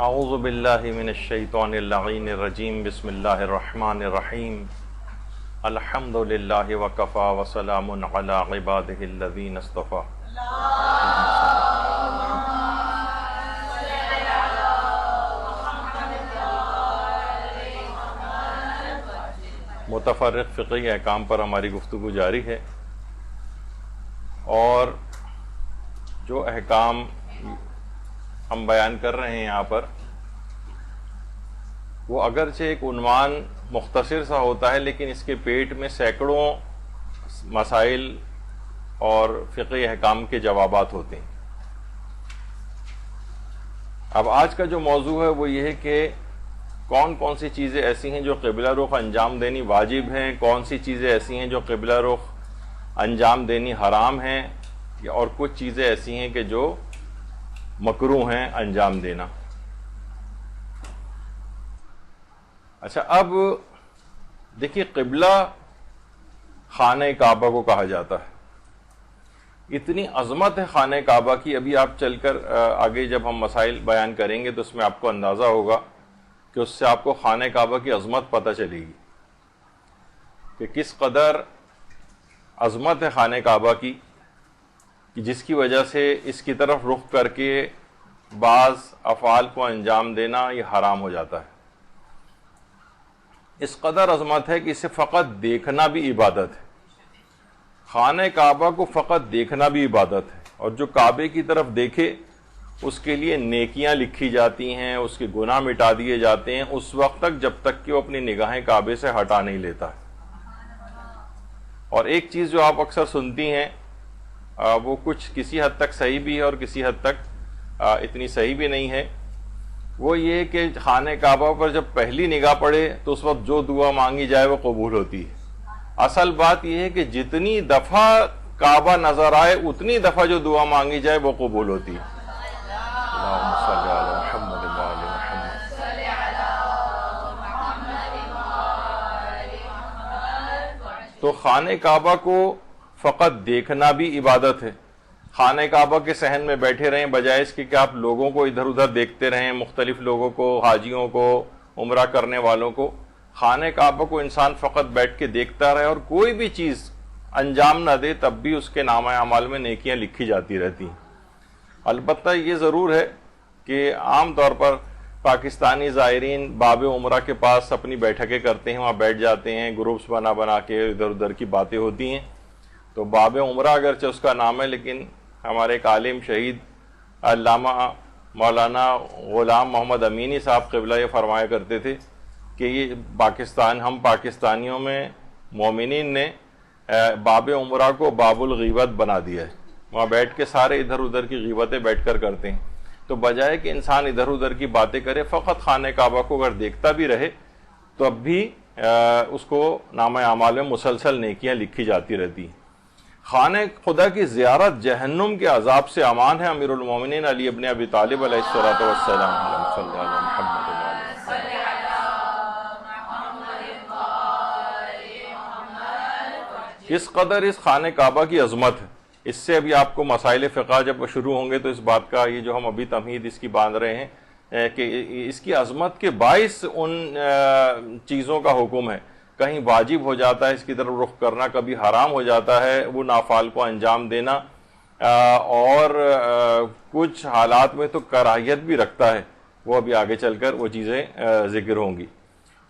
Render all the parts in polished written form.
اعوذ باللہ من الشیطان اللعین الرجیم بسم اللہ الرحمن الرحیم الحمد للہ وکفا وسلام علی عبادہ الذین اصطفیٰ. متفرق فقہی احکام پر ہماری گفتگو جاری ہے، اور جو احکام ہم بیان کر رہے ہیں یہاں پر وہ اگرچہ ایک عنوان مختصر سا ہوتا ہے، لیکن اس کے پیٹ میں سینکڑوں مسائل اور فقہی احکام کے جوابات ہوتے ہیں. اب آج کا جو موضوع ہے وہ یہ ہے کہ کون کون سی چیزیں ایسی ہیں جو قبلہ رخ انجام دینی واجب ہیں، کون سی چیزیں ایسی ہیں جو قبلہ رخ انجام دینی حرام ہیں، اور کچھ چیزیں ایسی ہیں کہ جو مکروہ ہیں انجام دینا. اچھا، اب دیکھیے، قبلہ خانہ کعبہ کو کہا جاتا ہے. اتنی عظمت ہے خانہ کعبہ کی. ابھی آپ چل کر آگے جب ہم مسائل بیان کریں گے تو اس میں آپ کو اندازہ ہوگا کہ اس سے آپ کو خانہ کعبہ کی عظمت پتہ چلے گی کہ کس قدر عظمت ہے خانہ کعبہ کی، کہ جس کی وجہ سے اس کی طرف رخ کر کے بعض افعال کو انجام دینا یہ حرام ہو جاتا ہے. اس قدر عظمت ہے کہ اسے فقط دیکھنا بھی عبادت ہے. خانہ کعبہ کو فقط دیکھنا بھی عبادت ہے، اور جو کعبے کی طرف دیکھے اس کے لیے نیکیاں لکھی جاتی ہیں، اس کے گناہ مٹا دیے جاتے ہیں اس وقت تک جب تک کہ وہ اپنی نگاہیں کعبے سے ہٹا نہیں لیتا. اور ایک چیز جو آپ اکثر سنتی ہیں وہ کچھ کسی حد تک صحیح بھی ہے اور کسی حد تک اتنی صحیح بھی نہیں ہے. وہ یہ کہ خانہ کعبہ پر جب پہلی نگاہ پڑے تو اس وقت جو دعا مانگی جائے وہ قبول ہوتی ہے. اصل بات یہ ہے کہ جتنی دفعہ کعبہ نظر آئے اتنی دفعہ جو دعا مانگی جائے وہ قبول ہوتی ہے. اللہم صلی علی محمد و آل محمد. تو خانہ کعبہ کو فقط دیکھنا بھی عبادت ہے. خانہ کعبہ کے صحن میں بیٹھے رہیں بجائے اس کے کہ آپ لوگوں کو ادھر ادھر دیکھتے رہیں، مختلف لوگوں کو، حاجیوں کو، عمرہ کرنے والوں کو. خانہ کعبہ کو انسان فقط بیٹھ کے دیکھتا رہے اور کوئی بھی چیز انجام نہ دے تب بھی اس کے نامہ اعمال میں نیکیاں لکھی جاتی رہتی ہیں. البتہ یہ ضرور ہے کہ عام طور پر پاکستانی زائرین باب عمرہ کے پاس اپنی بیٹھکیں کرتے ہیں، وہاں بیٹھ جاتے ہیں، گروپس بنا بنا کے ادھر ادھر کی باتیں ہوتی ہیں. تو باب عمرہ اگرچہ اس کا نام ہے، لیکن ہمارے ایک عالم شہید علامہ مولانا غلام محمد امینی صاحب قبلہ یہ فرمایا کرتے تھے کہ یہ ہم پاکستانیوں میں مومنین نے باب عمرہ کو باب الغیبت بنا دیا ہے. وہاں بیٹھ کے سارے ادھر ادھر کی غیبتیں بیٹھ کر کرتے ہیں. تو بجائے کہ انسان ادھر ادھر کی باتیں کرے، فقط خانہ کعبہ کو اگر دیکھتا بھی رہے تو اب بھی اس کو نامہ اعمال میں مسلسل نیکیاں لکھی جاتی رہتی ہیں. خانہ خدا کی زیارت جہنم کے عذاب سے امان ہے. امیر المومنین علی ابن ابی طالب علیہ الصلوۃ والسلام صلی اللہ علیہ محمد. کس قدر اس خانہ کعبہ کی عظمت ہے، اس سے ابھی آپ کو مسائل فقہ جب شروع ہوں گے تو اس بات کا یہ جو ہم ابھی تمہید اس کی باندھ رہے ہیں کہ اس کی عظمت کے باعث ان چیزوں کا حکم ہے. کہیں واجب ہو جاتا ہے اس کی طرف رخ کرنا، کبھی حرام ہو جاتا ہے وہ نافعال کو انجام دینا، اور کچھ حالات میں تو کراہیت بھی رکھتا ہے. وہ ابھی آگے چل کر وہ چیزیں ذکر ہوں گی.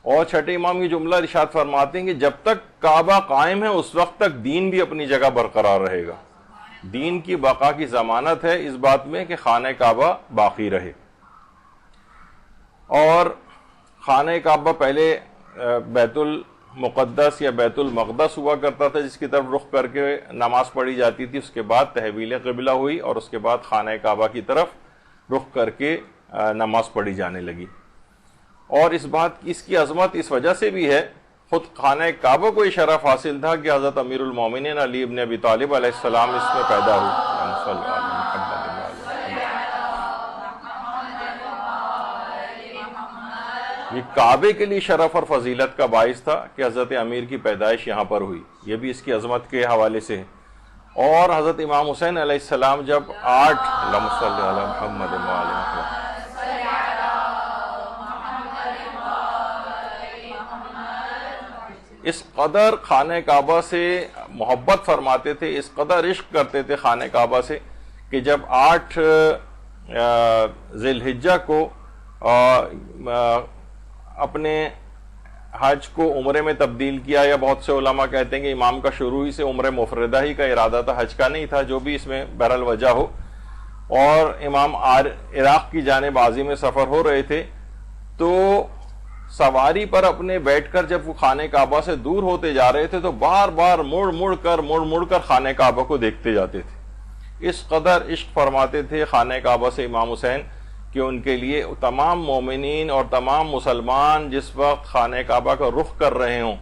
اور چھٹے امام یہ جملہ ارشاد فرماتے ہیں کہ جب تک کعبہ قائم ہے اس وقت تک دین بھی اپنی جگہ برقرار رہے گا. دین کی بقا کی ضمانت ہے اس بات میں کہ خانہ کعبہ باقی رہے. اور خانہ کعبہ پہلے بیت المقدس یا بیت المقدس ہوا کرتا تھا جس کی طرف رخ کر کے نماز پڑھی جاتی تھی. اس کے بعد تحویل قبلہ ہوئی اور اس کے بعد خانہ کعبہ کی طرف رخ کر کے نماز پڑھی جانے لگی. اور اس کی عظمت اس وجہ سے بھی ہے، خود خانہ کعبہ کو یہ شرف حاصل تھا کہ حضرت امیر المومنین علی ابن ابی طالب علیہ السلام اس میں پیدا ہوئے. یہ کعبے کے لیے شرف اور فضیلت کا باعث تھا کہ حضرت امیر کی پیدائش یہاں پر ہوئی. یہ بھی اس کی عظمت کے حوالے سے ہے. اور حضرت امام حسین علیہ السلام جب 8 اللہم صلی علی محمد و آل محمد اس قدر خانہ کعبہ سے محبت فرماتے تھے، اس قدر عشق کرتے تھے خانہ کعبہ سے کہ جب 8 ذی الحجہ کو اپنے حج کو عمرے میں تبدیل کیا، یا بہت سے علماء کہتے ہیں کہ امام کا شروع ہی سے عمرہ مفردہ ہی کا ارادہ تھا، حج کا نہیں تھا، جو بھی اس میں بہرحال وجہ ہو، اور امام عراق کی جانب عازم سفر ہو رہے تھے، تو سواری پر اپنے بیٹھ کر جب وہ خانہ کعبہ سے دور ہوتے جا رہے تھے تو بار بار مڑ مڑ کر خانہ کعبہ کو دیکھتے جاتے تھے۔ اس قدر عشق فرماتے تھے خانہ کعبہ سے امام حسین کہ ان کے لیے تمام مومنین اور تمام مسلمان جس وقت خانہ کعبہ کا رخ کر رہے ہوں،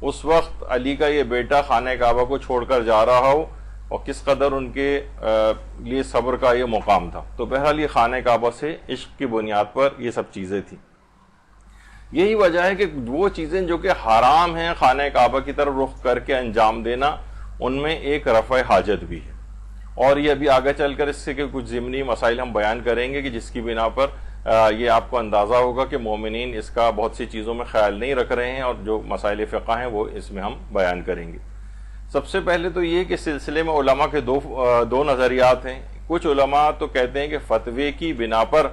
اس وقت علی کا یہ بیٹا خانہ کعبہ کو چھوڑ کر جا رہا ہو، اور کس قدر ان کے لیے صبر کا یہ مقام تھا۔ تو بہرحال یہ خانہ کعبہ سے عشق کی بنیاد پر یہ سب چیزیں تھیں۔ یہی وجہ ہے کہ وہ چیزیں جو کہ حرام ہیں خانہ کعبہ کی طرف رخ کر کے انجام دینا، ان میں ایک رفع حاجت بھی ہے، اور یہ ابھی آگے چل کر اس سے کہ کچھ ضمنی مسائل ہم بیان کریں گے کہ جس کی بنا پر یہ آپ کو اندازہ ہوگا کہ مومنین اس کا بہت سی چیزوں میں خیال نہیں رکھ رہے ہیں، اور جو مسائل فقہ ہیں وہ اس میں ہم بیان کریں گے۔ سب سے پہلے تو یہ کہ سلسلے میں علماء کے دو نظریات ہیں۔ کچھ علماء تو کہتے ہیں کہ فتوے کی بنا پر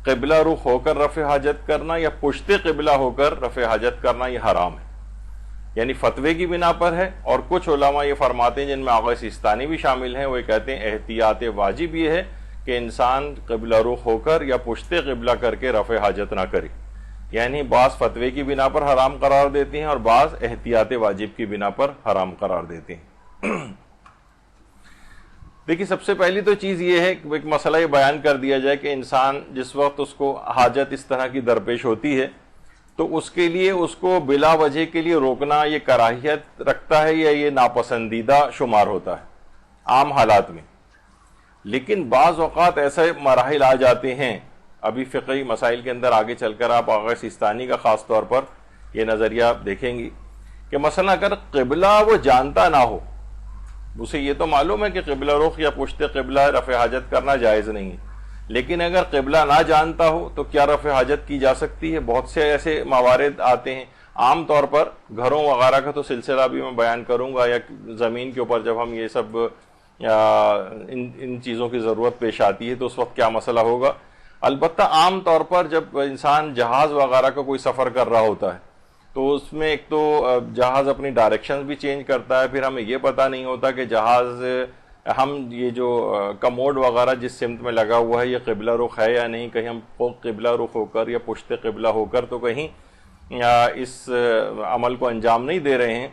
قبلہ رخ ہو کر رفع حاجت کرنا یا پشت قبلہ ہو کر رفع حاجت کرنا یہ حرام ہے، یعنی فتوے کی بنا پر ہے۔ اور کچھ علماء یہ فرماتے ہیں، جن میں آغا سیستانی بھی شامل ہیں، وہ کہتے ہیں احتیاط واجب یہ ہے کہ انسان قبلہ رخ ہو کر یا پشت قبلہ کر کے رفع حاجت نہ کرے، یعنی بعض فتوے کی بنا پر حرام قرار دیتے ہیں اور بعض احتیاط واجب کی بنا پر حرام قرار دیتے ہیں۔ دیکھیے، سب سے پہلی تو چیز یہ ہے کہ ایک مسئلہ یہ بیان کر دیا جائے کہ انسان جس وقت اس کو حاجت اس طرح کی درپیش ہوتی ہے تو اس کے لیے اس کو بلا وجہ کے لیے روکنا یہ کراہیت رکھتا ہے یا یہ ناپسندیدہ شمار ہوتا ہے عام حالات میں۔ لیکن بعض اوقات ایسے مراحل آ جاتے ہیں، ابھی فقہی مسائل کے اندر آگے چل کر آپ آغا سیستانی کا خاص طور پر یہ نظریہ آپ دیکھیں گی کہ مثلا اگر قبلہ وہ جانتا نہ ہو، اسے یہ تو معلوم ہے کہ قبلہ رخ یا پشت قبلہ رفع حاجت کرنا جائز نہیں ہے، لیکن اگر قبلہ نہ جانتا ہو تو کیا رفع حاجت کی جا سکتی ہے؟ بہت سے ایسے موارد آتے ہیں۔ عام طور پر گھروں وغیرہ کا تو سلسلہ بھی میں بیان کروں گا، یا زمین کے اوپر جب ہم یہ سب ان چیزوں کی ضرورت پیش آتی ہے تو اس وقت کیا مسئلہ ہوگا۔ البتہ عام طور پر جب انسان جہاز وغیرہ کا کوئی سفر کر رہا ہوتا ہے تو اس میں ایک تو جہاز اپنی ڈائریکشنز بھی چینج کرتا ہے، پھر ہمیں یہ پتہ نہیں ہوتا کہ جہاز ہم یہ جو کموڈ وغیرہ جس سمت میں لگا ہوا ہے یہ قبلہ رخ ہے یا نہیں، کہیں ہم قبلہ رخ ہو کر یا پشت قبلہ ہو کر تو کہیں اس عمل کو انجام نہیں دے رہے ہیں۔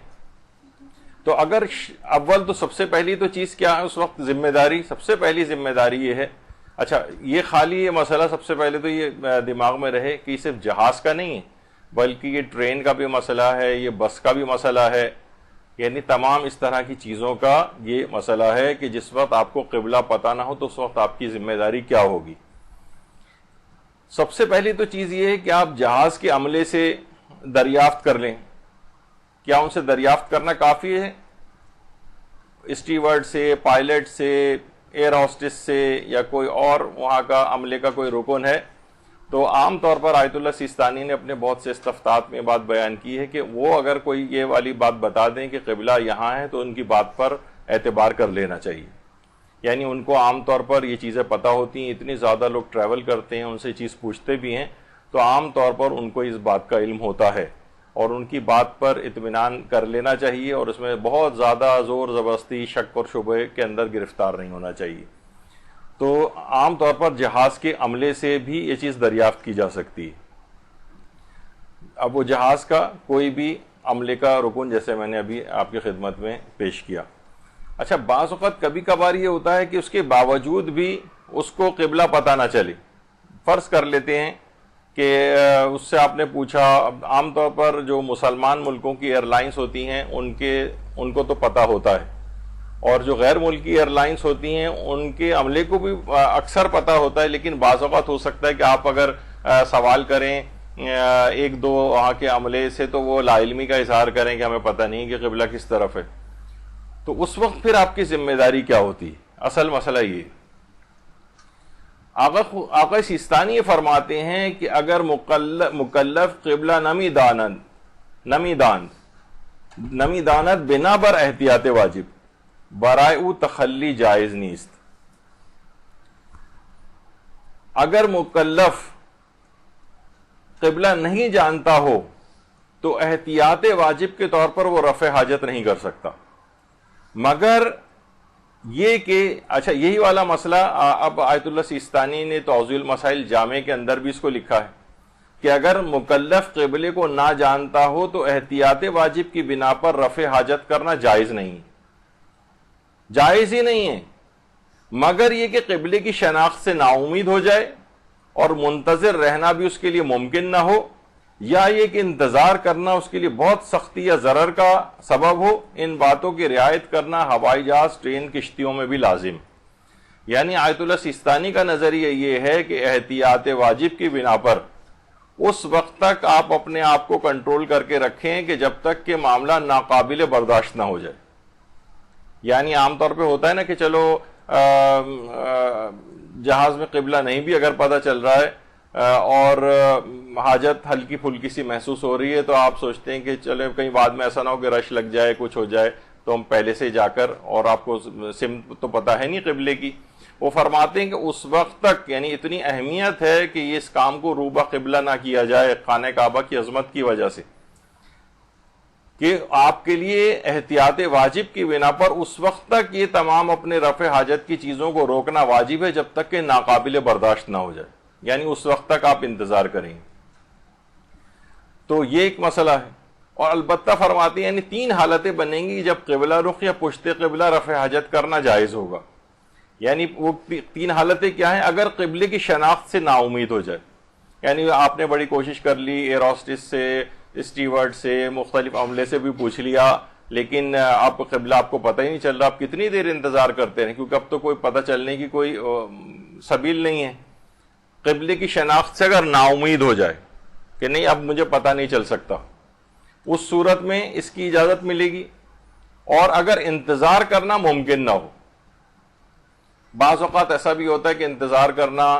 تو اگر اول تو سب سے پہلی تو چیز کیا ہے اس وقت ذمہ داری، سب سے پہلی ذمہ داری یہ ہے، اچھا یہ خالی یہ مسئلہ سب سے پہلے تو یہ دماغ میں رہے کہ صرف جہاز کا نہیں ہے بلکہ یہ ٹرین کا بھی مسئلہ ہے، یہ بس کا بھی مسئلہ ہے، یعنی تمام اس طرح کی چیزوں کا یہ مسئلہ ہے کہ جس وقت آپ کو قبلہ پتہ نہ ہو تو اس وقت آپ کی ذمہ داری کیا ہوگی۔ سب سے پہلی تو چیز یہ ہے کہ آپ جہاز کے عملے سے دریافت کر لیں۔ کیا ان سے دریافت کرنا کافی ہے؟ اسٹیورڈ سے، پائلٹ سے، ایئر ہوسٹس سے، یا کوئی اور وہاں کا عملے کا کوئی رکن ہے؟ تو عام طور پر آیت اللہ سیستانی نے اپنے بہت سے استفتاءات میں بات بیان کی ہے کہ وہ اگر کوئی یہ والی بات بتا دیں کہ قبلہ یہاں ہے تو ان کی بات پر اعتبار کر لینا چاہیے، یعنی ان کو عام طور پر یہ چیزیں پتہ ہوتی ہیں، اتنی زیادہ لوگ ٹریول کرتے ہیں، ان سے چیز پوچھتے بھی ہیں، تو عام طور پر ان کو اس بات کا علم ہوتا ہے اور ان کی بات پر اطمینان کر لینا چاہیے، اور اس میں بہت زیادہ زور زبردستی، شک اور شبہے کے اندر گرفتار نہیں ہونا چاہیے۔ تو عام طور پر جہاز کے عملے سے بھی یہ چیز دریافت کی جا سکتی ہے۔ اب وہ جہاز کا کوئی بھی عملے کا رکن جیسے میں نے ابھی آپ کی خدمت میں پیش کیا۔ اچھا، بعض اوقات کبھی کبھار یہ ہوتا ہے کہ اس کے باوجود بھی اس کو قبلہ پتہ نہ چلے۔ فرض کر لیتے ہیں کہ اس سے آپ نے پوچھا، عام طور پر جو مسلمان ملکوں کی ایئر لائنس ہوتی ہیں ان کو تو پتہ ہوتا ہے، اور جو غیر ملکی ایئر لائنس ہوتی ہیں ان کے عملے کو بھی اکثر پتہ ہوتا ہے، لیکن بعض اوقات ہو سکتا ہے کہ آپ اگر سوال کریں ایک دو وہاں کے عملے سے تو وہ لا علمی کا اظہار کریں کہ ہمیں پتہ نہیں کہ قبلہ کس طرف ہے۔ تو اس وقت پھر آپ کی ذمہ داری کیا ہوتی ہے؟ اصل مسئلہ یہ آقا سیستانی یہ فرماتے ہیں کہ اگر مکلف قبلہ نمی دان نمی دانت بنا بر احتیاط واجب برائے او تخلی جائز نیست. اگر مکلف قبلہ نہیں جانتا ہو تو احتیاط واجب کے طور پر وہ رفع حاجت نہیں کر سکتا، مگر یہ کہ اچھا یہی والا مسئلہ اب آیت اللہ سیستانی نے توضیح المسائل جامع کے اندر بھی اس کو لکھا ہے کہ اگر مکلف قبلے کو نہ جانتا ہو تو احتیاط واجب کی بنا پر رفع حاجت کرنا جائز نہیں، جائز ہی نہیں ہے، مگر یہ کہ قبلے کی شناخت سے نا امید ہو جائے اور منتظر رہنا بھی اس کے لیے ممکن نہ ہو، یا یہ کہ انتظار کرنا اس کے لیے بہت سختی یا ضرر کا سبب ہو. ان باتوں کی رعایت کرنا ہوائی جہاز، ٹرین، کشتیوں میں بھی لازم. یعنی آیت اللہ سیستانی کا نظریہ یہ ہے کہ احتیاط واجب کی بنا پر اس وقت تک آپ اپنے آپ کو کنٹرول کر کے رکھیں کہ جب تک کہ معاملہ ناقابل برداشت نہ ہو جائے. یعنی عام طور پہ ہوتا ہے نا کہ چلو جہاز میں قبلہ نہیں بھی اگر پتہ چل رہا ہے اور حاجت ہلکی پھلکی سی محسوس ہو رہی ہے تو آپ سوچتے ہیں کہ چلے کہیں بعد میں ایسا نہ ہو کہ رش لگ جائے، کچھ ہو جائے، تو ہم پہلے سے جا کر، اور آپ کو سمت تو پتہ ہے نہیں قبلے کی. وہ فرماتے ہیں کہ اس وقت تک یعنی اتنی اہمیت ہے کہ یہ اس کام کو روبہ قبلہ نہ کیا جائے خانہ کعبہ کی عظمت کی وجہ سے، کہ آپ کے لیے احتیاط واجب کی بنا پر اس وقت تک یہ تمام اپنے رفع حاجت کی چیزوں کو روکنا واجب ہے جب تک کہ ناقابل برداشت نہ ہو جائے، یعنی اس وقت تک آپ انتظار کریں. تو یہ ایک مسئلہ ہے. اور البتہ فرماتے ہیں یعنی 3 حالتیں بنیں گی جب قبلہ رخ یا پشت قبلہ رفع حاجت کرنا جائز ہوگا. یعنی وہ 3 حالتیں کیا ہیں؟ اگر قبلے کی شناخت سے نا امید ہو جائے، یعنی آپ نے بڑی کوشش کر لی، ایئر ہوسٹس سے، اسٹیورڈ سے، مختلف عملے سے بھی پوچھ لیا، لیکن آپ قبلہ آپ کو پتہ ہی نہیں چل رہا، آپ کتنی دیر انتظار کرتے ہیں کیونکہ اب تو کوئی پتہ چلنے کی کوئی سبیل نہیں ہے. قبلے کی شناخت سے اگر نا امید ہو جائے کہ نہیں اب مجھے پتہ نہیں چل سکتا، اس صورت میں اس کی اجازت ملے گی. اور اگر انتظار کرنا ممکن نہ ہو، بعض اوقات ایسا بھی ہوتا ہے کہ انتظار کرنا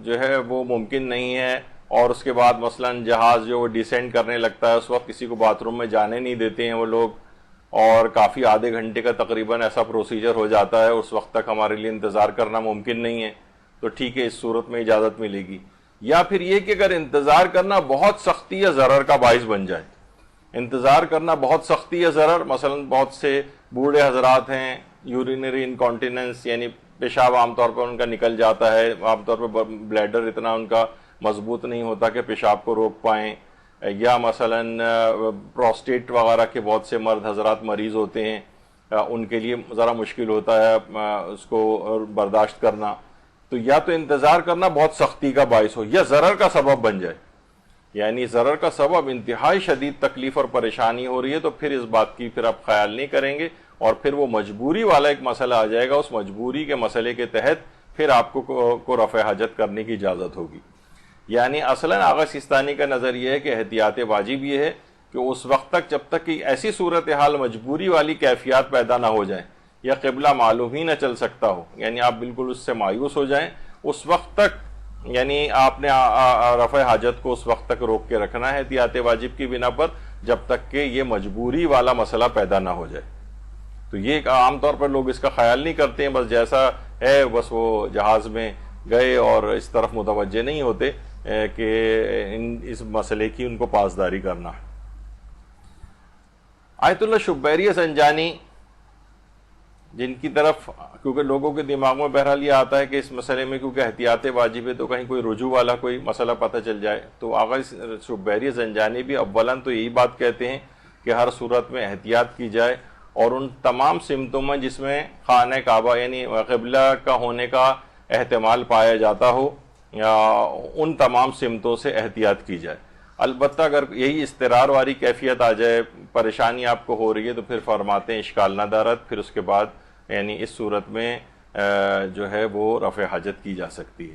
جو ہے وہ ممکن نہیں ہے، اور اس کے بعد مثلا جہاز جو وہ ڈیسینڈ کرنے لگتا ہے اس وقت کسی کو باتھ روم میں جانے نہیں دیتے ہیں وہ لوگ، اور کافی آدھے گھنٹے کا تقریباً ایسا پروسیجر ہو جاتا ہے، اس وقت تک ہمارے لیے انتظار کرنا ممکن نہیں ہے، تو ٹھیک ہے اس صورت میں اجازت ملے گی. یا پھر یہ کہ اگر انتظار کرنا بہت سختی یا ضرر کا باعث بن جائے، انتظار کرنا بہت سختی یا ضرر، مثلا بہت سے بوڑھے حضرات ہیں، یورینری انکانٹیننس یعنی پیشاب عام طور پر ان کا نکل جاتا ہے، عام طور پہ بلیڈر اتنا ان کا مضبوط نہیں ہوتا کہ پیشاب کو روک پائیں، یا مثلا پروسٹیٹ وغیرہ کے بہت سے مرد حضرات مریض ہوتے ہیں، ان کے لیے ذرا مشکل ہوتا ہے اس کو برداشت کرنا. تو یا تو انتظار کرنا بہت سختی کا باعث ہو یا ضرر کا سبب بن جائے، یعنی ضرر کا سبب انتہائی شدید تکلیف اور پریشانی ہو رہی ہے، تو پھر اس بات کی پھر آپ خیال نہیں کریں گے، اور پھر وہ مجبوری والا ایک مسئلہ آ جائے گا. اس مجبوری کے مسئلے کے تحت پھر آپ کو رفع حاجت کرنے کی اجازت ہوگی. یعنی اصلاً آغا سیستانی کا نظر یہ ہے کہ احتیاط واجب یہ ہے کہ اس وقت تک جب تک کہ ایسی صورتحال مجبوری والی کیفیات پیدا نہ ہو جائیں یا قبلہ معلوم ہی نہ چل سکتا ہو، یعنی آپ بالکل اس سے مایوس ہو جائیں، اس وقت تک یعنی آپ نے رفع حاجت کو اس وقت تک روک کے رکھنا ہے احتیاط واجب کی بنا پر جب تک کہ یہ مجبوری والا مسئلہ پیدا نہ ہو جائے. تو یہ عام طور پر لوگ اس کا خیال نہیں کرتے ہیں، بس جیسا ہے بس وہ جہاز میں گئے اور اس طرف متوجہ نہیں ہوتے کہ اس مسئلے کی ان کو پاسداری کرنا ہے. آیت اللہ شبیری زنجانی جن کی طرف کیونکہ لوگوں کے دماغ میں بہرحال یہ آتا ہے کہ اس مسئلے میں کیونکہ احتیاط واجب ہے تو کہیں کوئی رجوع والا کوئی مسئلہ پتہ چل جائے، تو آغا شبیری زنجانی بھی اولاً تو یہی بات کہتے ہیں کہ ہر صورت میں احتیاط کی جائے، اور ان تمام سمتوں میں جس میں خانہ کعبہ یعنی قبلہ کا ہونے کا احتمال پایا جاتا ہو یا ان تمام سمتوں سے احتیاط کی جائے. البتہ اگر یہی اضطرار والی کیفیت آ جائے، پریشانی آپ کو ہو رہی ہے، تو پھر فرماتے ہیں اشکال نہ دارت، پھر اس کے بعد یعنی اس صورت میں جو ہے وہ رفع حاجت کی جا سکتی ہے.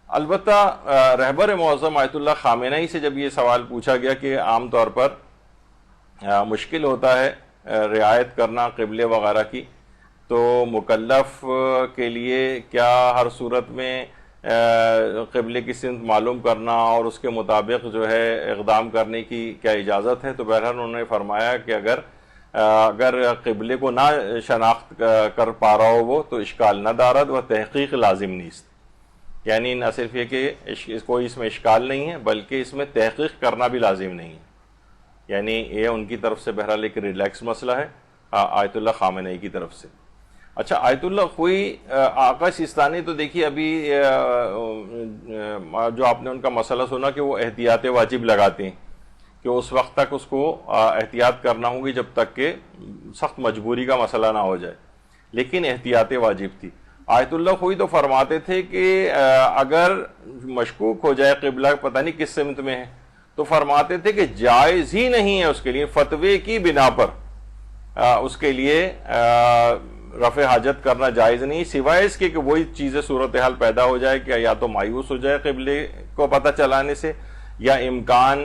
البتہ رہبر معظم آیت اللہ خامنہئی سے جب یہ سوال پوچھا گیا کہ عام طور پر مشکل ہوتا ہے رعایت کرنا قبلے وغیرہ کی، تو مکلف کے لیے کیا ہر صورت میں قبلے کی سمت معلوم کرنا اور اس کے مطابق جو ہے اقدام کرنے کی کیا اجازت ہے؟ تو بہرحال انہوں نے فرمایا کہ اگر قبلے کو نہ شناخت کر پا رہا ہو وہ، تو اشکال نہ دارد و تحقیق لازم نیست، یعنی نہ صرف یہ کہ کوئی اس میں اشکال نہیں ہے بلکہ اس میں تحقیق کرنا بھی لازم نہیں ہے. یعنی یہ ان کی طرف سے بہرحال ایک ریلیکس مسئلہ ہے آیت اللہ خامنئی کی طرف سے. اچھا، آیت اللہ خوئی آقا سیستانی تو دیکھیے ابھی جو آپ نے ان کا مسئلہ سنا کہ وہ احتیاط واجب لگاتے ہیں کہ اس وقت تک اس کو احتیاط کرنا ہوگی جب تک کہ سخت مجبوری کا مسئلہ نہ ہو جائے، لیکن احتیاط واجب تھی. آیت اللہ خوئی تو فرماتے تھے کہ اگر مشکوک ہو جائے قبلہ پتہ نہیں کس سمت میں ہے، تو فرماتے تھے کہ جائز ہی نہیں ہے اس کے لیے، فتوے کی بنا پر اس کے لیے رفع حاجت کرنا جائز نہیں، سوائے اس کے کہ وہی چیزیں صورتحال پیدا ہو جائے کہ یا تو مایوس ہو جائے قبلے کو پتہ چلانے سے، یا امکان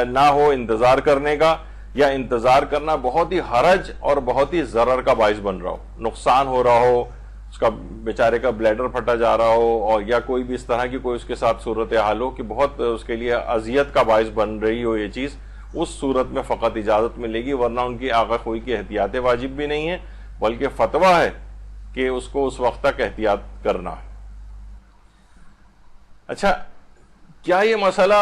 نہ ہو انتظار کرنے کا، یا انتظار کرنا بہت ہی حرج اور بہت ہی ضرر کا باعث بن رہا ہو، نقصان ہو رہا ہو، اس کا بیچارے کا بلیڈر پھٹا جا رہا ہو، اور یا کوئی بھی اس طرح کی کوئی اس کے ساتھ صورتحال ہو کہ بہت اس کے لیے اذیت کا باعث بن رہی ہو یہ چیز، اس صورت میں فقط اجازت ملے گی، ورنہ ان کی آقا خوئی کی احتیاط واجب بھی نہیں ہے بلکہ فتویٰ ہے کہ اس کو اس وقت تک احتیاط کرنا ہے. اچھا، کیا یہ مسئلہ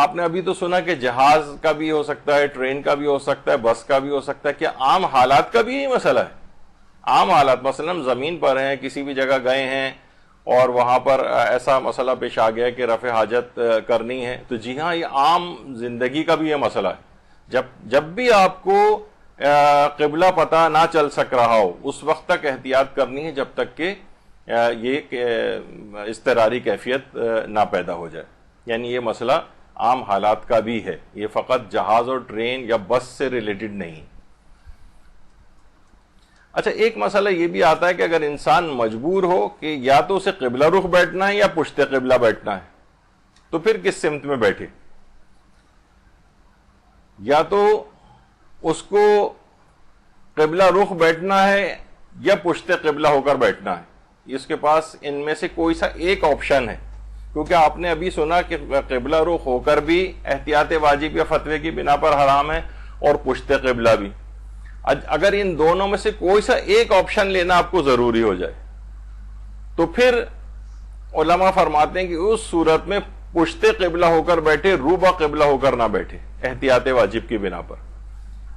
آپ نے ابھی تو سنا کہ جہاز کا بھی ہو سکتا ہے، ٹرین کا بھی ہو سکتا ہے، بس کا بھی ہو سکتا ہے، کیا عام حالات کا بھی یہ مسئلہ ہے؟ عام حالات مثلا ہم زمین پر ہیں، کسی بھی جگہ گئے ہیں اور وہاں پر ایسا مسئلہ پیش آ گیا کہ رفع حاجت کرنی ہے، تو جی ہاں، یہ عام زندگی کا بھی یہ مسئلہ ہے. جب بھی آپ کو قبلہ پتہ نہ چل سک رہا ہو اس وقت تک احتیاط کرنی ہے جب تک کہ یہ اضطراری کیفیت نہ پیدا ہو جائے. یعنی یہ مسئلہ عام حالات کا بھی ہے، یہ فقط جہاز اور ٹرین یا بس سے ریلیٹڈ نہیں. اچھا، ایک مسئلہ یہ بھی آتا ہے کہ اگر انسان مجبور ہو کہ یا تو اسے قبلہ رخ بیٹھنا ہے یا پشت قبلہ بیٹھنا ہے، تو پھر کس سمت میں بیٹھے؟ یا تو اس کو قبلہ رخ بیٹھنا ہے یا پشت قبلہ ہو کر بیٹھنا ہے، اس کے پاس ان میں سے کوئی سا ایک آپشن ہے، کیونکہ آپ نے ابھی سنا کہ قبلہ رخ ہو کر بھی احتیاط واجب یا فتوے کی بنا پر حرام ہے اور پشت قبلہ بھی. اگر ان دونوں میں سے کوئی سا ایک آپشن لینا آپ کو ضروری ہو جائے تو پھر علماء فرماتے ہیں کہ اس صورت میں پشت قبلہ ہو کر بیٹھے، روبہ قبلہ ہو کر نہ بیٹھے احتیاط واجب کی بنا پر.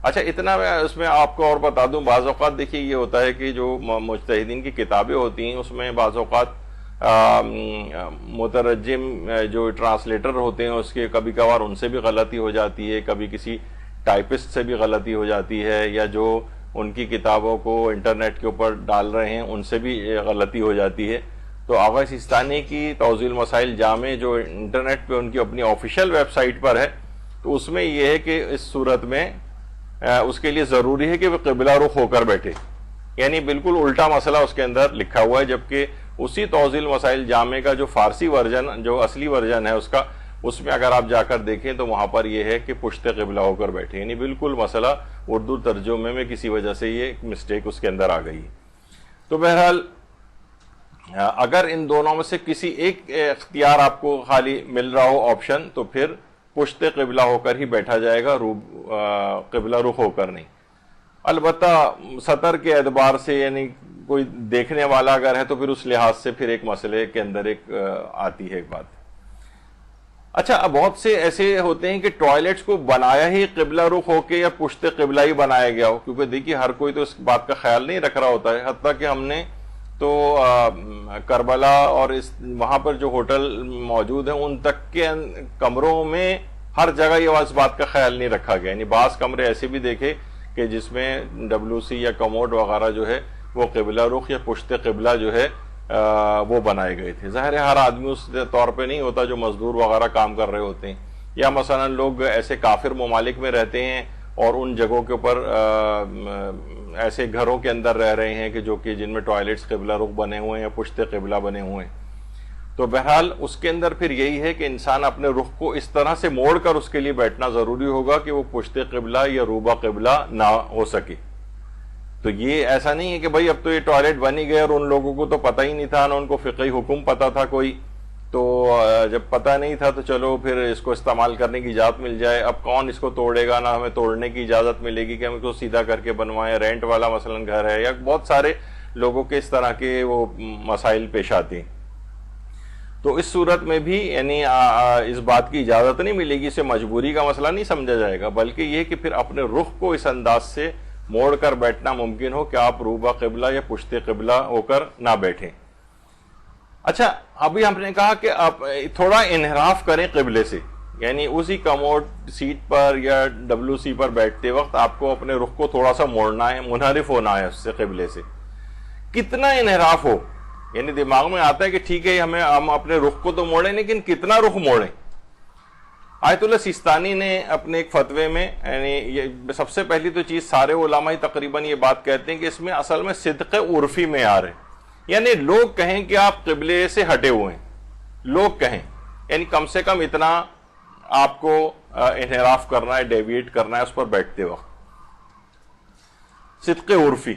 اچھا، اتنا میں اس میں آپ کو اور بتا دوں، بعض اوقات دیکھیے یہ ہوتا ہے کہ جو مجتہدین کی کتابیں ہوتی ہیں اس میں بعض اوقات مترجم جو ٹرانسلیٹر ہوتے ہیں اس کے کبھی کبھار ان سے بھی غلطی ہو جاتی ہے، کبھی کسی ٹائپسٹ سے بھی غلطی ہو جاتی ہے، یا جو ان کی کتابوں کو انٹرنیٹ کے اوپر ڈال رہے ہیں ان سے بھی غلطی ہو جاتی ہے. تو آغا سیستانی کی توضیح المسائل جامع جو انٹرنیٹ پہ ان کی اپنی آفیشیل ویب سائٹ پر ہے، تو اس میں یہ ہے کہ اس صورت میں اس کے لیے ضروری ہے کہ وہ قبلہ رخ ہو کر بیٹھے، یعنی بالکل الٹا مسئلہ اس کے اندر لکھا ہوا ہے. جبکہ اسی توضیح المسائل جامع کا جو فارسی ورژن، جو اصلی ورژن ہے اس میں اگر آپ جا کر دیکھیں تو وہاں پر یہ ہے کہ پشت قبلہ ہو کر بیٹھے، یعنی بالکل مسئلہ اردو ترجمے میں کسی وجہ سے یہ مسٹیک اس کے اندر آ گئی. تو بہرحال اگر ان دونوں میں سے کسی ایک اختیار آپ کو خالی مل رہا ہو آپشن، تو پھر پشت قبلہ ہو کر ہی بیٹھا جائے گا، قبلہ رخ ہو کر نہیں. البتہ سطر کے اعتبار سے، یعنی کوئی دیکھنے والا اگر ہے تو پھر اس لحاظ سے پھر ایک مسئلے کے اندر ایک آتی ہے ایک بات. اچھا، اب بہت سے ایسے ہوتے ہیں کہ ٹوائلٹس کو بنایا ہی قبلہ رخ ہو کے یا پشت قبلہ ہی بنایا گیا ہو، کیونکہ دیکھیے ہر کوئی تو اس بات کا خیال نہیں رکھ رہا ہوتا ہے. حتیٰ کہ ہم نے تو کربلا اور وہاں پر جو ہوٹل موجود ہیں ان تک کے کمروں میں ہر جگہ یہ اس بات کا خیال نہیں رکھا گیا. یعنی بعض کمرے ایسے بھی دیکھے کہ جس میں WC یا کموڈ وغیرہ جو ہے وہ قبلہ رخ یا پشت قبلہ جو ہے وہ بنائے گئے تھے. ظاہر ہے ہر آدمی اس طور پہ نہیں ہوتا جو مزدور وغیرہ کام کر رہے ہوتے ہیں، یا مثلا لوگ ایسے کافر ممالک میں رہتے ہیں اور ان جگہوں کے اوپر ایسے گھروں کے اندر رہ رہے ہیں کہ جو کہ جن میں ٹوائلٹس قبلہ رخ بنے ہوئے ہیں یا پشت قبلہ بنے ہوئے ہیں. تو بہرحال اس کے اندر پھر یہی ہے کہ انسان اپنے رخ کو اس طرح سے موڑ کر اس کے لیے بیٹھنا ضروری ہوگا کہ وہ پشت قبلہ یا روبہ قبلہ نہ ہو سکے. تو یہ ایسا نہیں ہے کہ بھائی اب تو یہ ٹوائلٹ بن ہی گئے اور ان لوگوں کو تو پتہ ہی نہیں تھا، نہ ان کو فقہی حکم پتہ تھا کوئی، تو جب پتہ نہیں تھا تو چلو پھر اس کو استعمال کرنے کی اجازت مل جائے. اب کون اس کو توڑے گا, نہ ہمیں توڑنے کی اجازت ملے گی کہ ہم اس کو سیدھا کر کے بنوائیں. رینٹ والا مثلا گھر ہے, یا بہت سارے لوگوں کے اس طرح کے وہ مسائل پیش آتے ہیں. تو اس صورت میں بھی یعنی اس بات کی اجازت نہیں ملے گی, اسے مجبوری کا مسئلہ نہیں سمجھا جائے گا, بلکہ یہ کہ پھر اپنے رخ کو اس انداز سے موڑ کر بیٹھنا ممکن ہو کہ آپ روبہ قبلہ یا پشت قبلہ ہو کر نہ بیٹھیں. اچھا, ابھی ہم نے کہا کہ آپ تھوڑا انحراف کریں قبلے سے, یعنی اسی کموڈ سیٹ پر یا WC پر بیٹھتے وقت آپ کو اپنے رخ کو تھوڑا سا موڑنا ہے, منحرف ہونا ہے اس سے قبلے سے. کتنا انحراف ہو, یعنی دماغ میں آتا ہے کہ ٹھیک ہے ہم اپنے رخ کو تو موڑیں, لیکن کتنا رخ موڑیں. آیت اللہ سیستانی نے اپنے ایک فتوے میں, یعنی سب سے پہلی تو چیز سارے علماء تقریباً یہ بات کہتے ہیں کہ اس میں اصل میں صدق عرفی معیار ہے, یعنی لوگ کہیں کہ آپ قبلے سے ہٹے ہوئے ہیں, لوگ کہیں, یعنی کم سے کم اتنا آپ کو انحراف کرنا ہے, ڈیویٹ کرنا ہے اس پر بیٹھتے وقت, صدق عرفی.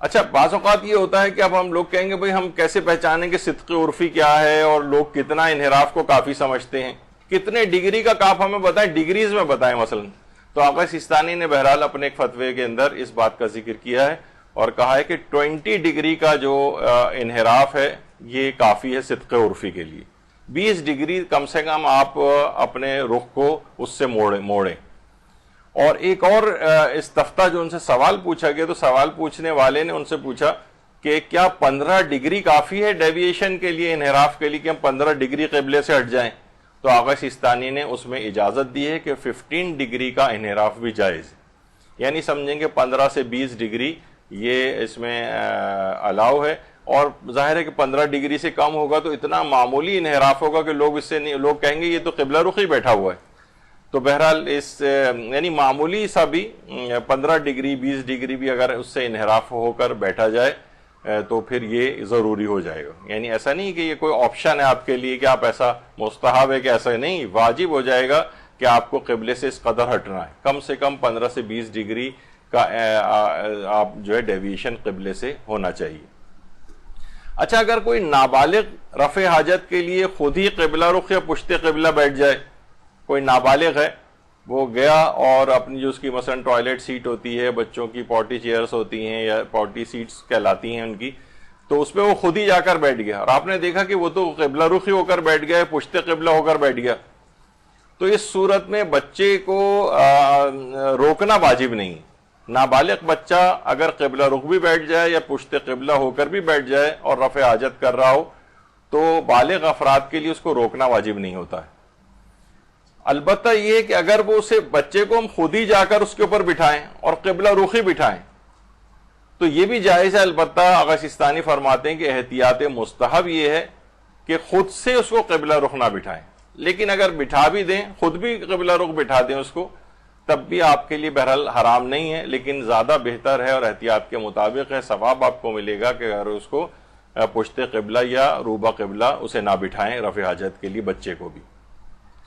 اچھا, بعض اوقات یہ ہوتا ہے کہ اب ہم لوگ کہیں گے بھئی ہم کیسے پہچانیں کہ صدق عرفی کیا ہے, اور لوگ کتنا انحراف کو کافی سمجھتے ہیں, کتنے ڈگری کا کاف ہمیں بتائیں, ڈگریز میں بتائیں مثلا. تو آقا سیستانی نے بہرحال اپنے ایک فتوے کے اندر اس بات کا ذکر کیا ہے اور کہا ہے کہ 20 ڈگری کا جو انحراف ہے یہ کافی ہے صدق عرفی کے لیے. 20 ڈگری کم سے کم آپ اپنے رخ کو اس سے موڑیں. اور ایک اور استفتاء جو ان سے سوال پوچھا گیا, تو سوال پوچھنے والے نے ان سے پوچھا کہ کیا 15 ڈگری کافی ہے ڈیویشن کے لیے, انحراف کے لیے, کہ ہم 15 ڈگری قبلے سے ہٹ جائیں؟ تو آقا سیستانی نے اس میں اجازت دی ہے کہ 15 ڈگری کا انحراف بھی جائز ہے, یعنی سمجھیں گے 15 سے 20 ڈگری یہ اس میں الاؤ ہے. اور ظاہر ہے کہ 15 ڈگری سے کم ہوگا تو اتنا معمولی انحراف ہوگا کہ لوگ اس سے نہیں, لوگ کہیں گے یہ تو قبلہ رخی بیٹھا ہوا ہے. تو بہرحال اس یعنی معمولی سا بھی 15 ڈگری 20 ڈگری بھی اگر اس سے انحراف ہو کر بیٹھا جائے تو پھر یہ ضروری ہو جائے گا. یعنی ایسا نہیں کہ یہ کوئی آپشن ہے آپ کے لیے کہ آپ ایسا مستحب ہے, کہ ایسا نہیں, واجب ہو جائے گا کہ آپ کو قبلے سے اس قدر ہٹنا ہے, کم سے کم 15 سے 20 ڈگری کا آپ جو ہے ڈیویشن قبلے سے ہونا چاہیے. اچھا, اگر کوئی نابالغ رفع حاجت کے لیے خود ہی قبلہ رخ یا پشت قبلہ بیٹھ جائے, کوئی نابالغ ہے وہ گیا اور اپنی جو اس کی مثلا ٹوائلٹ سیٹ ہوتی ہے, بچوں کی پوٹی چیئرز ہوتی ہیں یا پوٹی سیٹس کہلاتی ہیں ان کی, تو اس پہ وہ خود ہی جا کر بیٹھ گیا, اور آپ نے دیکھا کہ وہ تو قبلہ رخی ہو کر بیٹھ گیا, پشت قبلہ ہو کر بیٹھ گیا, تو اس صورت میں بچے کو روکنا واجب نہیں. نابالغ بچہ اگر قبلہ رخ بھی بیٹھ جائے یا پشت قبلہ ہو کر بھی بیٹھ جائے اور رفع حاجت کر رہا ہو, تو بالغ افراد کے لیے اس کو روکنا واجب نہیں ہوتا ہے. البتہ یہ کہ اگر وہ اسے بچے کو ہم خود ہی جا کر اس کے اوپر بٹھائیں اور قبلہ رخی بٹھائیں تو یہ بھی جائز ہے. البتہ آقا سیستانی فرماتے ہیں کہ احتیاط مستحب یہ ہے کہ خود سے اس کو قبلہ رخ نہ بٹھائیں, لیکن اگر بٹھا بھی دیں, خود بھی قبلہ رخ بٹھا دیں اس کو, تب بھی آپ کے لیے بہرحال حرام نہیں ہے, لیکن زیادہ بہتر ہے اور احتیاط کے مطابق ہے, ثواب آپ کو ملے گا کہ اگر اس کو پشت قبلہ یا روبہ قبلہ اسے نہ بٹھائیں رفع حاجت کے لیے, بچے کو بھی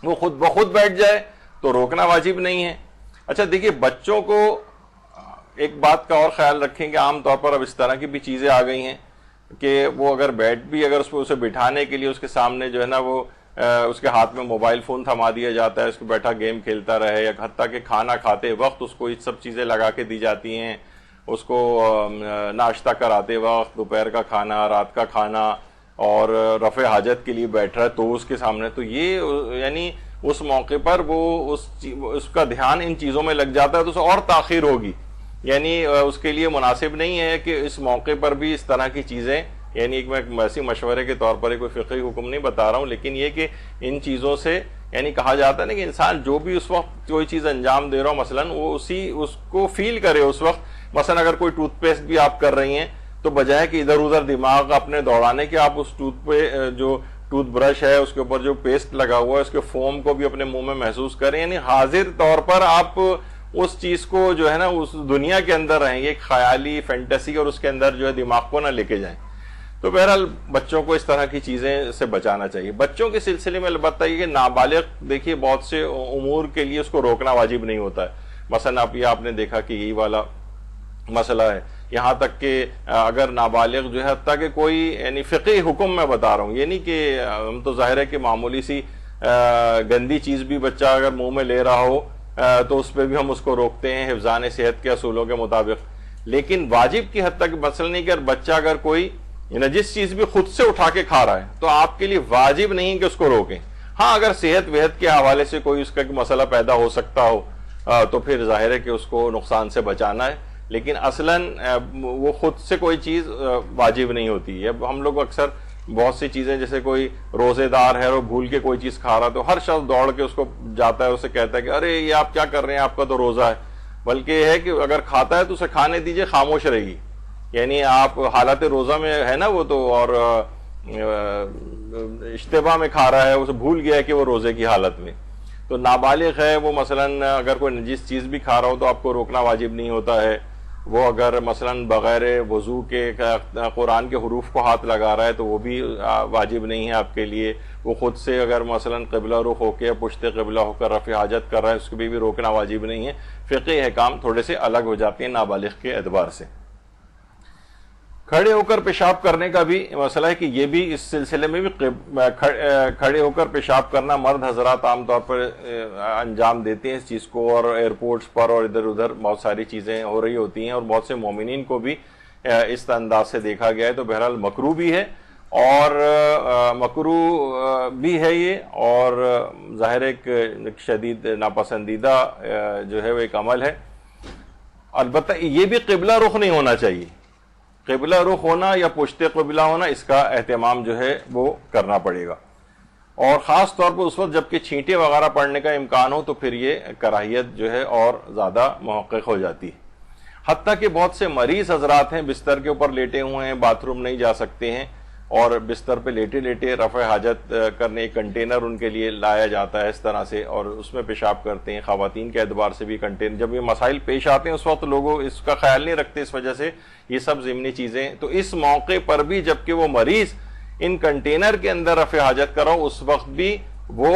وہ خود بخود بیٹھ جائے تو روکنا واجب نہیں ہے. اچھا دیکھیے, بچوں کو ایک بات کا اور خیال رکھیں کہ عام طور پر اب اس طرح کی بھی چیزیں آ گئی ہیں کہ وہ اگر بیٹھ بھی, اگر اس کو اسے بٹھانے کے لیے اس کے سامنے جو ہے نا وہ اس کے ہاتھ میں موبائل فون تھما دیا جاتا ہے, اس کو بیٹھا گیم کھیلتا رہے, یا حتیٰ کہ کھانا کھاتے وقت اس کو یہ سب چیزیں لگا کے دی جاتی ہیں, اس کو ناشتہ کراتے وقت, دوپہر کا کھانا, رات کا کھانا, اور رفع حاجت کے لیے بیٹھ رہا ہے تو اس کے سامنے, تو یہ یعنی اس موقع پر وہ اس کا دھیان ان چیزوں میں لگ جاتا ہے تو اسے اور تاخیر ہوگی. یعنی اس کے لیے مناسب نہیں ہے کہ اس موقع پر بھی اس طرح کی چیزیں, یعنی ایک میں ایسی مشورے کے طور پر کوئی فقہی حکم نہیں بتا رہا ہوں, لیکن یہ کہ ان چیزوں سے یعنی کہا جاتا ہے نا کہ انسان جو بھی اس وقت کوئی چیز انجام دے رہا ہو, مثلا وہ اس کو فیل کرے اس وقت. مثلا اگر کوئی ٹوتھ پیسٹ بھی آپ کر رہی ہیں تو بجائے کہ ادھر ادھر دماغ اپنے دوڑانے کے, آپ اس ٹوتھ برش ہے اس کے اوپر جو پیسٹ لگا ہوا ہے اس کے فوم کو بھی اپنے منہ میں محسوس کریں, یعنی حاضر طور پر آپ اس چیز کو جو ہے نا اس دنیا کے اندر رہیں گے, ایک خیالی فینٹیسی, اور اس کے اندر جو ہے دماغ کو نہ لے کے جائیں. تو بہرحال بچوں کو اس طرح کی چیزیں سے بچانا چاہیے. بچوں کے سلسلے میں البتہ یہ کہ نابالغ دیکھیے بہت سے امور کے لیے اس کو روکنا واجب نہیں ہوتا ہے. مثلا آپ نے دیکھا کہ یہی والا مسئلہ ہے, یہاں تک کہ اگر نابالغ جو ہے حتیٰ کہ کوئی یعنی فقہی حکم میں بتا رہا ہوں، یہ نہیں کہ ہم تو ظاہر ہے کہ معمولی سی گندی چیز بھی بچہ اگر منہ میں لے رہا ہو تو اس پہ بھی ہم اس کو روکتے ہیں حفظان صحت کے اصولوں کے مطابق، لیکن واجب کی حد تک مسئلہ نہیں کہ بچہ اگر کوئی نجس چیز بھی خود سے اٹھا کے کھا رہا ہے تو آپ کے لیے واجب نہیں کہ اس کو روکیں۔ ہاں اگر صحت وحت کے حوالے سے کوئی اس کا مسئلہ پیدا ہو سکتا ہو تو پھر ظاہر ہے کہ اس کو نقصان سے بچانا ہے، لیکن اصلاً وہ خود سے کوئی چیز واجب نہیں ہوتی ہے۔ اب ہم لوگ اکثر بہت سی چیزیں، جیسے کوئی روزے دار ہے اور بھول کے کوئی چیز کھا رہا تو ہر شخص دوڑ کے اس کو جاتا ہے، اسے کہتا ہے کہ ارے یہ آپ کیا کر رہے ہیں، آپ کا تو روزہ ہے، بلکہ یہ ہے کہ اگر کھاتا ہے تو اسے کھانے دیجئے، خاموش رہے گی، یعنی آپ حالت روزہ میں ہے نا وہ تو، اور اشتباہ میں کھا رہا ہے، اسے بھول گیا ہے کہ وہ روزے کی حالت میں، تو نابالغ ہے وہ مثلاً اگر کوئی نجس چیز بھی کھا رہا ہو تو آپ کو روکنا واجب نہیں ہوتا ہے۔ وہ اگر مثلاً بغیر وضو کے قرآن کے حروف کو ہاتھ لگا رہا ہے تو وہ بھی واجب نہیں ہے آپ کے لیے۔ وہ خود سے اگر مثلاً قبلہ رخ ہو کے پشت قبلہ ہو کر رفع حاجت کر رہا ہے، اس کو بھی روکنا واجب نہیں ہے۔ فقہی احکام تھوڑے سے الگ ہو جاتے ہیں نابالغ کے اعتبار سے۔ کھڑے ہو کر پیشاب کرنے کا بھی مسئلہ ہے کہ یہ بھی اس سلسلے میں بھی کھڑے ہو کر پیشاب کرنا مرد حضرات عام طور پر انجام دیتے ہیں اس چیز کو، اور ایئرپورٹس پر اور ادھر ادھر بہت ساری چیزیں ہو رہی ہوتی ہیں، اور بہت سے مومنین کو بھی اس انداز سے دیکھا گیا ہے، تو بہرحال مکروہ بھی ہے اور مکروہ بھی ہے یہ، اور ظاہر ایک شدید ناپسندیدہ جو ہے وہ ایک عمل ہے۔ البتہ یہ بھی قبلہ رخ نہیں ہونا چاہیے، قبلہ رخ ہونا یا پشت قبلہ ہونا اس کا اہتمام جو ہے وہ کرنا پڑے گا، اور خاص طور پر اس وقت جب کہ چھینٹے وغیرہ پڑنے کا امکان ہو تو پھر یہ کراہیت جو ہے اور زیادہ محقق ہو جاتی ہے۔ حتیٰ کہ بہت سے مریض حضرات ہیں بستر کے اوپر لیٹے ہوئے ہیں، باتھ روم نہیں جا سکتے ہیں، اور بستر پہ لیٹے لیٹے رفع حاجت کرنے ایک کنٹینر ان کے لیے لایا جاتا ہے اس طرح سے، اور اس میں پیشاب کرتے ہیں۔ خواتین کے اعتبار سے بھی کنٹینر، جب یہ مسائل پیش آتے ہیں اس وقت لوگوں اس کا خیال نہیں رکھتے، اس وجہ سے یہ سب ضمنی چیزیں، تو اس موقع پر بھی جبکہ وہ مریض ان کنٹینر کے اندر رفع حاجت کرو اس وقت بھی وہ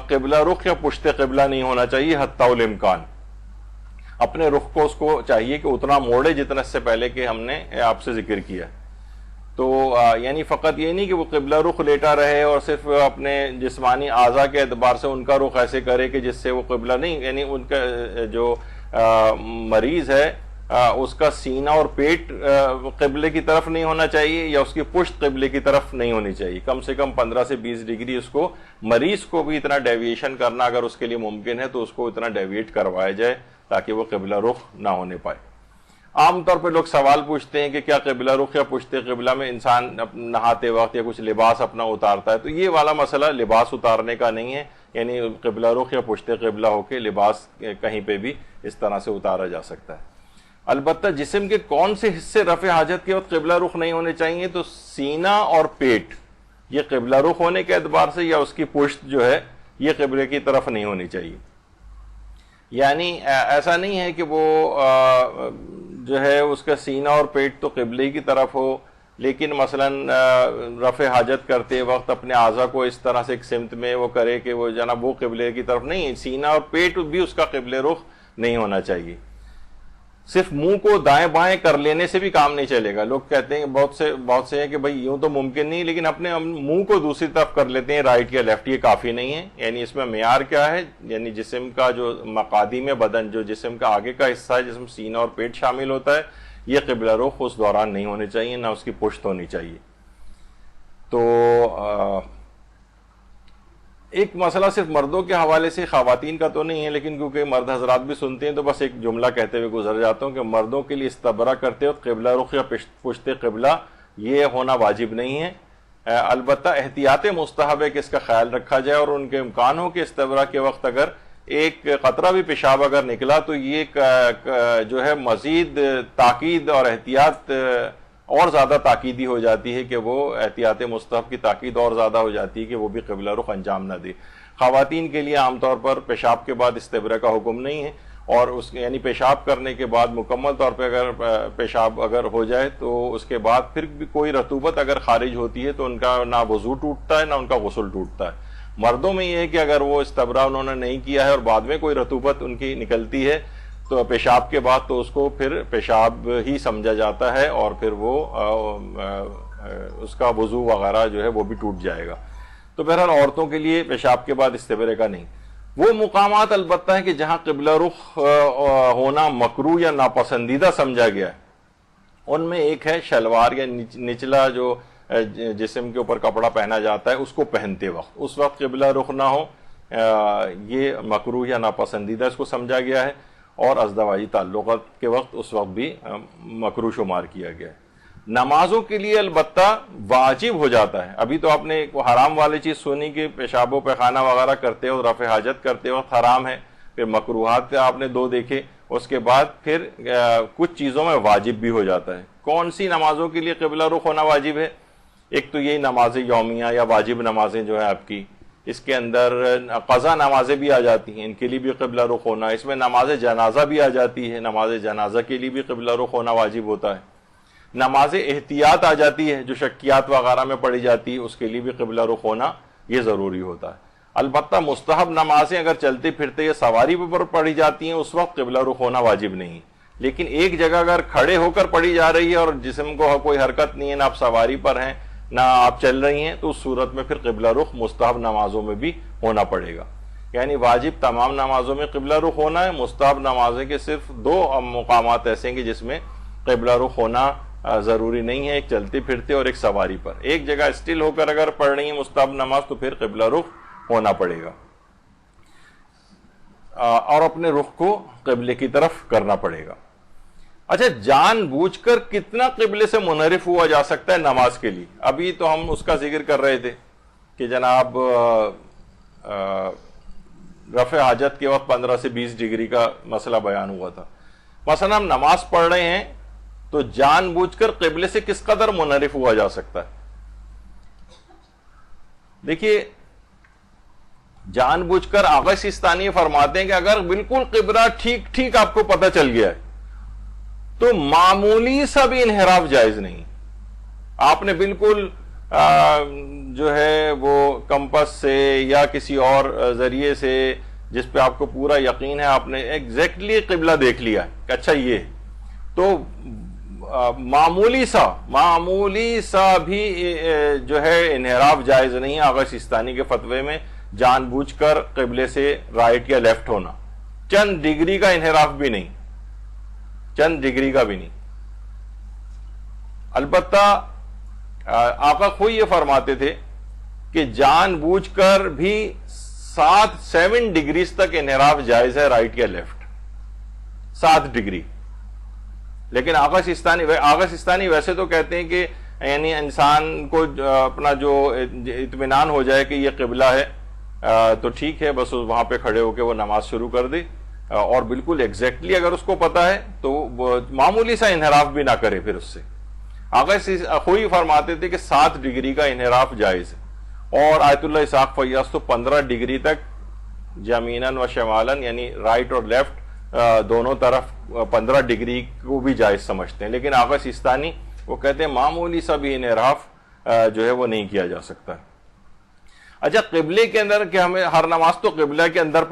قبلہ رخ یا پشت قبلہ نہیں ہونا چاہیے حتی الامکان۔ اپنے رخ کو اس کو چاہیے کہ اتنا موڑے جتنا اس سے پہلے کہ ہم نے آپ سے ذکر کیا، تو یعنی فقط یہ نہیں کہ وہ قبلہ رخ لیٹا رہے اور صرف اپنے جسمانی اعضاء کے اعتبار سے ان کا رخ ایسے کرے کہ جس سے وہ قبلہ نہیں، یعنی ان کا جو مریض ہے اس کا سینہ اور پیٹ قبلے کی طرف نہیں ہونا چاہیے، یا اس کی پشت قبلے کی طرف نہیں ہونی چاہیے، کم سے کم 15 سے 20 ڈگری اس کو، مریض کو بھی اتنا ڈیویشن کرنا اگر اس کے لیے ممکن ہے تو اس کو اتنا ڈیویٹ کروایا جائے تاکہ وہ قبلہ رخ نہ ہونے پائے۔ عام طور پہ لوگ سوال پوچھتے ہیں کہ کیا قبلہ رخ یا پشت قبلہ میں انسان نہاتے وقت یا کچھ لباس اپنا اتارتا ہے؟ تو یہ والا مسئلہ لباس اتارنے کا نہیں ہے، یعنی قبلہ رخ یا پشت قبلہ ہو کے لباس کہیں پہ بھی اس طرح سے اتارا جا سکتا ہے۔ البتہ جسم کے کون سے حصے رفع حاجت کے وقت قبلہ رخ نہیں ہونے چاہیے؟ تو سینہ اور پیٹ، یہ قبلہ رخ ہونے کے اعتبار سے، یا اس کی پشت جو ہے یہ قبلے کی طرف نہیں ہونی چاہیے۔ یعنی ایسا نہیں ہے کہ وہ جو ہے اس کا سینہ اور پیٹ تو قبلے کی طرف ہو، لیکن مثلاً رفع حاجت کرتے وقت اپنے اعضاء کو اس طرح سے ایک سمت میں وہ کرے کہ وہ جناب وہ قبلے کی طرف نہیں، سینہ اور پیٹ بھی اس کا قبلے رخ نہیں ہونا چاہیے۔ صرف منہ کو دائیں بائیں کر لینے سے بھی کام نہیں چلے گا۔ لوگ کہتے ہیں بہت سے ہیں کہ بھائی یوں تو ممکن نہیں، لیکن اپنے منہ کو دوسری طرف کر لیتے ہیں، رائٹ یا لیفٹ، یہ کافی نہیں ہے۔ یعنی اس میں معیار کیا ہے؟ یعنی جسم کا جو مقادیم بدن، جو جسم کا آگے کا حصہ ہے، جسم سینہ اور پیٹ شامل ہوتا ہے، یہ قبلہ رخ اس دوران نہیں ہونے چاہیے، نہ اس کی پشت ہونی چاہیے۔ تو ایک مسئلہ صرف مردوں کے حوالے سے، خواتین کا تو نہیں ہے، لیکن کیونکہ مرد حضرات بھی سنتے ہیں تو بس ایک جملہ کہتے ہوئے گزر جاتا ہوں کہ مردوں کے لیے استبرا کرتے وقت قبلہ رخ یا پشت قبلہ یہ ہونا واجب نہیں ہے۔ البتہ احتیاط مستحب ہے کہ اس کا خیال رکھا جائے، اور ان کے امکان ہو کہ استبرا کے وقت اگر ایک قطرہ بھی پیشاب اگر نکلا تو یہ جو ہے مزید تاکید اور احتیاط اور زیادہ تاکیدی ہو جاتی ہے، کہ وہ احتیاط مستحب کی تاکید اور زیادہ ہو جاتی ہے کہ وہ بھی قبلہ رخ انجام نہ دے۔ خواتین کے لیے عام طور پر پیشاب کے بعد استبرا کا حکم نہیں ہے، اور اس یعنی پیشاب کرنے کے بعد مکمل طور پہ اگر پیشاب اگر ہو جائے تو اس کے بعد پھر بھی کوئی رطوبت اگر خارج ہوتی ہے تو ان کا نہ وضو ٹوٹتا ہے نہ ان کا غسل ٹوٹتا ہے۔ مردوں میں یہ ہے کہ اگر وہ استبرا انہوں نے نہیں کیا ہے اور بعد میں کوئی رطوبت ان کی نکلتی ہے تو پیشاب کے بعد تو اس کو پھر پیشاب ہی سمجھا جاتا ہے اور پھر وہ اس کا وضو وغیرہ جو ہے وہ بھی ٹوٹ جائے گا. تو بہرحال عورتوں کے لیے پیشاب کے بعد استبرے کا نہیں. وہ مقامات البتہ ہے کہ جہاں قبلہ رخ ہونا مکروہ یا ناپسندیدہ سمجھا گیا ہے، ان میں ایک ہے شلوار یا نچلا جو جسم کے اوپر کپڑا پہنا جاتا ہے اس کو پہنتے وقت، اس وقت قبلہ رخ نہ ہو، یہ مکروہ یا ناپسندیدہ اس کو سمجھا گیا ہے. اور ازدواجی تعلقات کے وقت اس وقت بھی مکروہ شمار کیا گیا ہے. نمازوں کے لیے البتہ واجب ہو جاتا ہے. ابھی تو آپ نے ایک حرام والی چیز سنی کہ پیشاب و پیخانہ وغیرہ کرتے وقت، رفع حاجت کرتے وقت حرام ہے. پھر مکروہات آپ نے دو دیکھے. اس کے بعد پھر کچھ چیزوں میں واجب بھی ہو جاتا ہے. کون سی نمازوں کے لیے قبلہ رخ ہونا واجب ہے؟ ایک تو یہی نماز یومیہ یا واجب نمازیں جو ہیں آپ کی، اس کے اندر قضا نمازیں بھی آ جاتی ہیں، ان کے لیے بھی قبلہ رخ ہونا. اس میں نماز جنازہ بھی آ جاتی ہے، نماز جنازہ کے لیے بھی قبلہ رخ ہونا واجب ہوتا ہے. نماز احتیاط آ جاتی ہے جو شکیات وغیرہ میں پڑھی جاتی ہے، اس کے لیے بھی قبلہ رخ ہونا یہ ضروری ہوتا ہے. البتہ مستحب نمازیں اگر چلتے پھرتے یا سواری پر پڑھی جاتی ہیں اس وقت قبلہ رخ ہونا واجب نہیں. لیکن ایک جگہ اگر کھڑے ہو کر پڑھی جا رہی ہے اور جسم کو کوئی حرکت نہیں ہے، نہ آپ سواری پر ہیں نہ آپ چل رہی ہیں، تو اس صورت میں پھر قبلہ رخ مستحب نمازوں میں بھی ہونا پڑے گا. یعنی واجب تمام نمازوں میں قبلہ رخ ہونا ہے. مستحب نمازیں کے صرف دو مقامات ایسے ہیں کہ جس میں قبلہ رخ ہونا ضروری نہیں ہے، ایک چلتے پھرتے اور ایک سواری پر. ایک جگہ اسٹل ہو کر اگر پڑھ رہی ہیں مستحب نماز تو پھر قبلہ رخ ہونا پڑے گا اور اپنے رخ کو قبلے کی طرف کرنا پڑے گا. اچھا، جان بوجھ کر کتنا قبلے سے منحرف ہوا جا سکتا ہے نماز کے لیے؟ ابھی تو ہم اس کا ذکر کر رہے تھے کہ جناب رفع حاجت کے وقت 15 سے 20 ڈگری کا مسئلہ بیان ہوا تھا. مثلا ہم نماز پڑھ رہے ہیں تو جان بوجھ کر قبلے سے کس قدر منحرف ہوا جا سکتا ہے؟ دیکھیے، جان بوجھ کر آغا سیستانی فرماتے ہیں کہ اگر بالکل قبلہ ٹھیک ٹھیک آپ کو پتہ چل گیا ہے تو معمولی سا بھی انحراف جائز نہیں. آپ نے بالکل جو ہے وہ کمپس سے یا کسی اور ذریعے سے جس پہ آپ کو پورا یقین ہے، آپ نے ایگزیکٹلی قبلہ دیکھ لیا ہے کہ اچھا یہ، تو معمولی سا بھی جو ہے انحراف جائز نہیں ہے. آغا سیستانی کے فتوے میں جان بوجھ کر قبلے سے رائٹ یا لیفٹ ہونا، چند ڈگری کا انحراف بھی نہیں، چند ڈگری کا بھی نہیں. البتہ آقا خود یہ فرماتے تھے کہ جان بوجھ کر بھی 7 ڈگریز تک انحراف جائز ہے رائٹ یا لیفٹ، 7 ڈگری. لیکن آغا سیستانی ویسے تو کہتے ہیں کہ یعنی انسان کو اپنا جو اطمینان ہو جائے کہ یہ قبلہ ہے تو ٹھیک ہے، بس وہاں پہ کھڑے ہو کے وہ نماز شروع کر دے، اور بالکل ایگزیکٹلی اگر اس کو پتا ہے تو معمولی سا انحراف بھی نہ کرے. پھر اس سے آغا خوئی فرماتے تھے کہ 7 ڈگری کا انحراف جائز ہے. اور آیت اللہ اسحاق فیاض تو 15 ڈگری تک یمیناً و شمالاً یعنی رائٹ اور لیفٹ دونوں طرف 15 ڈگری کو بھی جائز سمجھتے ہیں. لیکن آغا سیستانی وہ کہتے ہیں معمولی سا بھی انحراف جو ہے وہ نہیں کیا جا سکتا. اچھا، قبلے کے اندر کہ ہمیں ہر نماز تو قبلہ کے اندر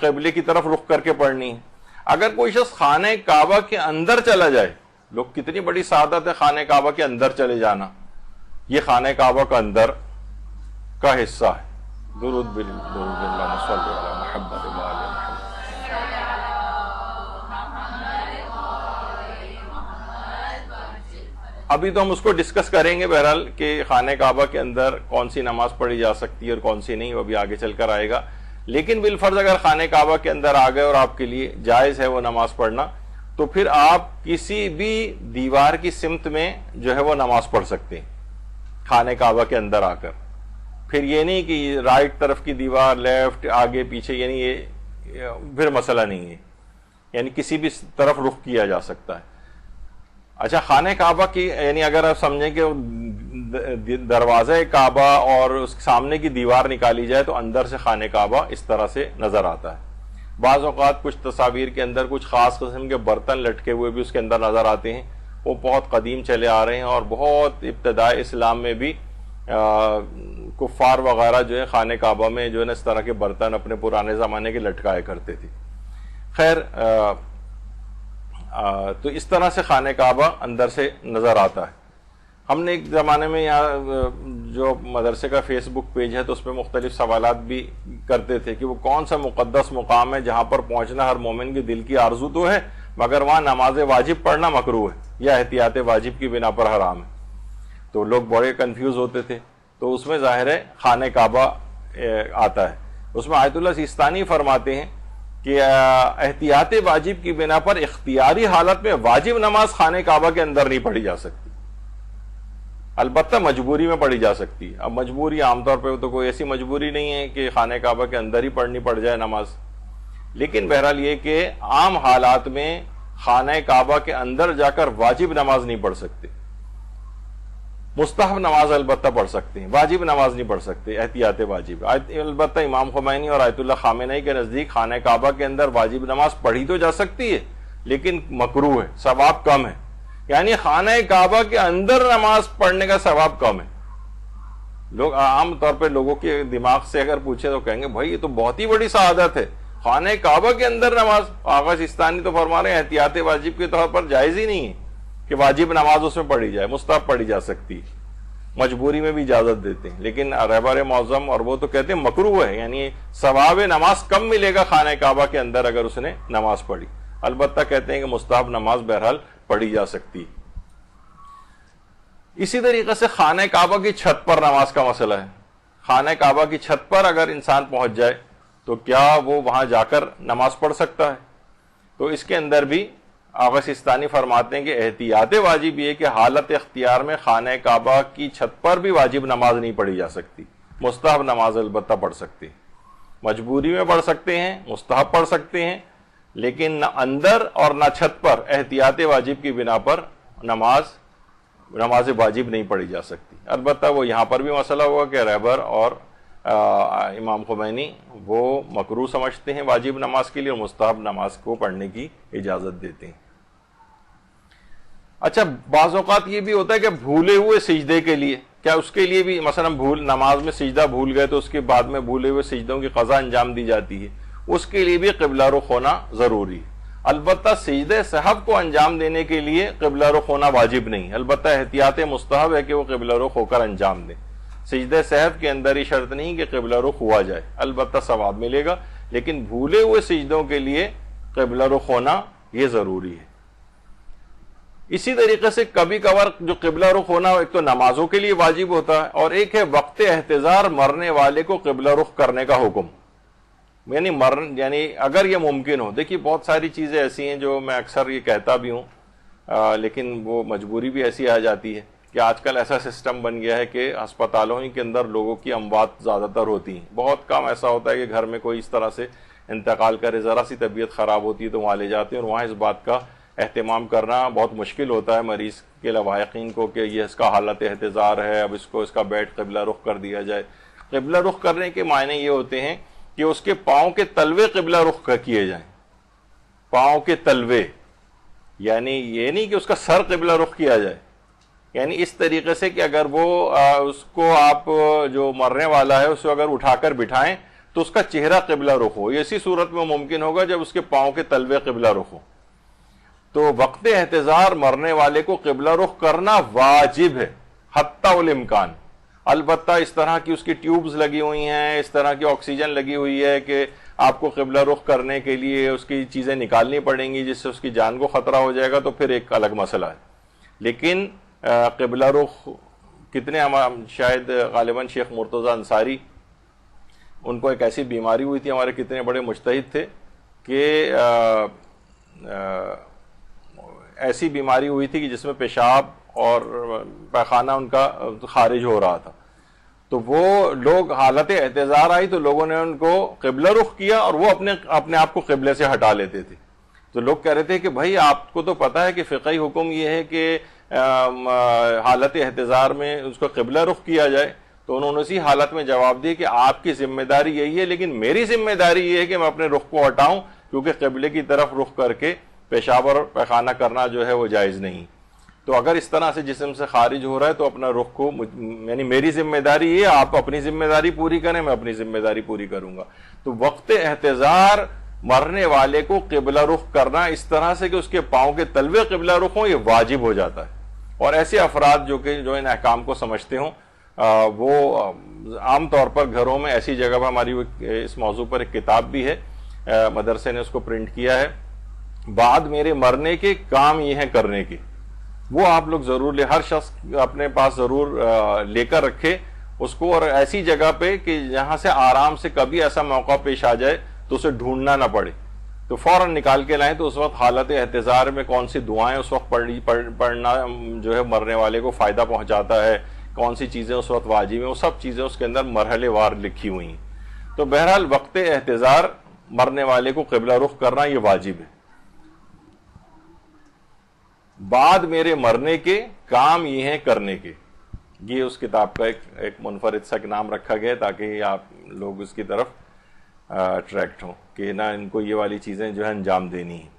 قبلے کی طرف رخ کر کے پڑھنی ہے. اگر کوئی شخص خانہ کعبہ کے اندر چلا جائے، لوگ کتنی بڑی سعادت ہے خانہ کعبہ کے اندر چلے جانا، یہ خانہ کعبہ کا اندر کا حصہ ہے. درود باللہ صلی اللہ محمد و آل محمد. ابھی تو ہم اس کو ڈسکس کریں گے بہرحال کہ خانہ کعبہ کے اندر کون سی نماز پڑھی جا سکتی ہے اور کون سی نہیں، وہ بھی آگے چل کر آئے گا. لیکن بالفرض اگر خانہ کعبہ کے اندر آ گئے اور آپ کے لیے جائز ہے وہ نماز پڑھنا، تو پھر آپ کسی بھی دیوار کی سمت میں جو ہے وہ نماز پڑھ سکتے ہیں خانہ کعبہ کے اندر آ کر. پھر یہ نہیں کہ رائٹ طرف کی دیوار، لیفٹ، آگے پیچھے، یعنی یہ پھر مسئلہ نہیں ہے، یعنی کسی بھی طرف رخ کیا جا سکتا ہے. اچھا، خانہ کعبہ کی یعنی اگر آپ سمجھیں کہ دروازہ کعبہ اور اس سامنے کی دیوار نکالی جائے تو اندر سے خانہ کعبہ اس طرح سے نظر آتا ہے. بعض اوقات کچھ تصاویر کے اندر کچھ خاص قسم کے برتن لٹکے ہوئے بھی اس کے اندر نظر آتے ہیں، وہ بہت قدیم چلے آ رہے ہیں. اور بہت ابتدائی اسلام میں بھی کفار وغیرہ جو ہے خانہ کعبہ میں جو ہے نا اس طرح کے برتن اپنے پرانے زمانے کے لٹکائے کرتے تھے. خیر، تو اس طرح سے خانہ کعبہ اندر سے نظر آتا ہے. ہم نے ایک زمانے میں یہاں جو مدرسے کا فیس بک پیج ہے تو اس پہ مختلف سوالات بھی کرتے تھے کہ وہ کون سا مقدس مقام ہے جہاں پر پہنچنا ہر مومن کے دل کی آرزو تو ہے مگر وہاں نماز واجب پڑھنا مکروہ ہے یا احتیاط واجب کی بنا پر حرام ہے. تو لوگ بڑے کنفیوز ہوتے تھے. تو اس میں ظاہر ہے خانہ کعبہ آتا ہے. اس میں آیت اللہ سیستانی فرماتے ہیں کہ احتیاط واجب کی بنا پر اختیاری حالت میں واجب نماز خانہ کعبہ کے اندر نہیں پڑھی جا سکتی، البتہ مجبوری میں پڑھی جا سکتی ہے. اب مجبوری عام طور پہ تو کوئی ایسی مجبوری نہیں ہے کہ خانہ کعبہ کے اندر ہی پڑھنی پڑ جائے نماز، لیکن بہرحال یہ کہ عام حالات میں خانہ کعبہ کے اندر جا کر واجب نماز نہیں پڑھ سکتے. مستحب نماز البتہ پڑھ سکتے ہیں، واجب نماز نہیں پڑھ سکتے احتیاط واجب. البتہ امام خمینی اور آیت اللہ خامنئی کے نزدیک خانہ کعبہ کے اندر واجب نماز پڑھی تو جا سکتی ہے لیکن مکروہ ہے، ثواب کم ہے. یعنی خانہ کعبہ کے اندر نماز پڑھنے کا ثواب کم ہے. لوگ عام طور پہ لوگوں کے دماغ سے اگر پوچھے تو کہیں گے بھائی یہ تو بہت ہی بڑی سعادت ہے، خانہ کعبہ کے اندر نماز. آغا سیستانی تو فرما رہے ہیں احتیاط واجب کے طور پر جائز ہی نہیں ہے کہ واجب نماز اس میں پڑھی جائے، مستحب پڑھی جا سکتی، مجبوری میں بھی اجازت دیتے ہیں. لیکن رہبر معظم اور وہ تو کہتے ہیں مکروہ ہے، یعنی ثواب نماز کم ملے گا خانہ کعبہ کے اندر اگر اس نے نماز پڑھی. البتہ کہتے ہیں کہ مستحب نماز بہرحال پڑھی جا سکتی. اسی طریقے سے خانہ کعبہ کی چھت پر نماز کا مسئلہ ہے. خانہ کعبہ کی چھت پر اگر انسان پہنچ جائے تو کیا وہ وہاں جا کر نماز پڑھ سکتا ہے؟ تو اس کے اندر بھی آغا سیستانی فرماتے ہیں کہ احتیاط واجب یہ کہ حالت اختیار میں خانہ کعبہ کی چھت پر بھی واجب نماز نہیں پڑھی جا سکتی، مستحب نماز البتہ پڑھ سکتے ہیں. مجبوری میں پڑھ سکتے ہیں، مستحب پڑھ سکتے ہیں، لیکن نہ اندر اور نہ چھت پر احتیاط واجب کی بنا پر نماز واجب نہیں پڑھی جا سکتی. البتہ وہ یہاں پر بھی مسئلہ ہوا کہ رہبر اور امام خمینی وہ مکروہ سمجھتے ہیں واجب نماز کے لیے اور مستحب نماز کو پڑھنے کی اجازت دیتے ہیں. اچھا، بعض اوقات یہ بھی ہوتا ہے کہ بھولے ہوئے سجدے کے لیے، کیا اس کے لیے بھی مثلا نماز میں سجدہ بھول گئے تو اس کے بعد میں بھولے ہوئے سجدوں کی قضا انجام دی جاتی ہے، اس کے لیے بھی قبلہ رخ ہونا ضروری ہے. البتہ سجدہ سہو کو انجام دینے کے لیے قبلہ رخ ہونا واجب نہیں، البتہ احتیاط مستحب ہے کہ وہ قبلہ رخ ہو کر انجام دیں. سجدہ سہو کے اندر ہی شرط نہیں کہ قبلہ رخ ہوا جائے، البتہ ثواب ملے گا، لیکن بھولے ہوئے سجدوں کے لیے قبلہ رخ ہونا یہ ضروری ہے. اسی طریقے سے کبھی کبھار جو قبلہ رخ ہونا ایک تو نمازوں کے لیے واجب ہوتا ہے اور ایک ہے وقت احتضار مرنے والے کو قبلہ رخ کرنے کا حکم. یعنی اگر یہ ممکن ہو. دیکھیے بہت ساری چیزیں ایسی ہیں جو میں اکثر یہ کہتا بھی ہوں لیکن وہ مجبوری بھی ایسی آ جاتی ہے کہ آج کل ایسا سسٹم بن گیا ہے کہ ہسپتالوں ہی کے اندر لوگوں کی اموات زیادہ تر ہوتی ہیں. بہت کم ایسا ہوتا ہے کہ گھر میں کوئی اس طرح سے انتقال کرے، ذرا سی طبیعت خراب ہوتی ہے تو وہاں لے جاتے ہیں اور وہاں اس بات کا اہتمام کرنا بہت مشکل ہوتا ہے مریض کے لواحقین کو کہ یہ اس کا حالت احتضار ہے، اب اس کا بیڈ قبلہ رخ کر دیا جائے. قبلہ رخ کرنے کے معنی یہ ہوتے ہیں کہ اس کے پاؤں کے تلوے قبلہ رخ کیے جائیں. پاؤں کے تلوے، یعنی یہ نہیں کہ اس کا سر قبلہ رخ کیا جائے، یعنی اس طریقے سے کہ اگر وہ اس کو آپ جو مرنے والا ہے اسے اگر اٹھا کر بٹھائیں تو اس کا چہرہ قبلہ رخ ہو. اسی صورت میں ممکن ہوگا جب اس کے پاؤں کے تلوے قبلہ رخ ہو. تو وقت احتضار مرنے والے کو قبلہ رخ کرنا واجب ہے حتی الامکان. البتہ اس طرح کی اس کی ٹیوبز لگی ہوئی ہیں، اس طرح کی آکسیجن لگی ہوئی ہے کہ آپ کو قبلہ رخ کرنے کے لیے اس کی چیزیں نکالنی پڑیں گی جس سے اس کی جان کو خطرہ ہو جائے گا تو پھر ایک الگ مسئلہ ہے. لیکن قبلہ رخ کتنے شاید غالباً شیخ مرتضی انصاری، ان کو ایک ایسی بیماری ہوئی تھی، ہمارے کتنے بڑے مجتہد تھے کہ ایسی بیماری ہوئی تھی کہ جس میں پیشاب اور پیخانہ ان کا خارج ہو رہا تھا. تو وہ لوگ حالت احتضار آئی تو لوگوں نے ان کو قبلہ رخ کیا اور وہ اپنے آپ کو قبلے سے ہٹا لیتے تھے. تو لوگ کہہ رہے تھے کہ بھائی آپ کو تو پتہ ہے کہ فقہی حکم یہ ہے کہ حالت احتضار میں اس کو قبلہ رخ کیا جائے. تو انہوں نے اسی حالت میں جواب دیا کہ آپ کی ذمہ داری یہی ہے لیکن میری ذمہ داری یہ ہے کہ میں اپنے رخ کو ہٹاؤں، کیونکہ قبلے کی طرف رخ کر کے پیشاب اور پیخانہ کرنا جو ہے وہ جائز نہیں. تو اگر اس طرح سے جسم سے خارج ہو رہا ہے تو اپنا رخ کو، یعنی میری ذمہ داری یہ، آپ اپنی ذمہ داری پوری کریں، میں اپنی ذمہ داری پوری کروں گا. تو وقت احتضار مرنے والے کو قبلہ رخ کرنا اس طرح سے کہ اس کے پاؤں کے تلوے قبلہ رخ ہوں، یہ واجب ہو جاتا ہے. اور ایسے افراد جو ان احکام کو سمجھتے ہوں وہ عام طور پر گھروں میں ایسی جگہ پر، ہماری اس موضوع پر ایک کتاب بھی ہے، مدرسے نے اس کو پرنٹ کیا ہے، بعد میرے مرنے کے کام یہ ہیں کرنے کے، وہ آپ لوگ ضرور ہر شخص اپنے پاس ضرور لے کر رکھے اس کو، اور ایسی جگہ پہ کہ جہاں سے آرام سے کبھی ایسا موقع پیش آ جائے تو اسے ڈھونڈنا نہ پڑے تو فوراً نکال کے لائیں. تو اس وقت حالت احتضار میں کون سی دعائیں اس وقت پڑھنا جو ہے مرنے والے کو فائدہ پہنچاتا ہے، کون سی چیزیں اس وقت واجب ہیں، وہ سب چیزیں اس کے اندر مرحلے وار لکھی ہوئی ہیں. تو بہرحال وقت احتضار مرنے والے کو قبلہ رخ کرنا یہ واجب ہے. بعد میرے مرنے کے کام یہ ہیں کرنے کے، یہ اس کتاب کا ایک منفرد سا نام رکھا گیا تاکہ آپ لوگ اس کی طرف اٹریکٹ ہوں کہ نہ ان کو یہ والی چیزیں جو ہے انجام دینی ہیں.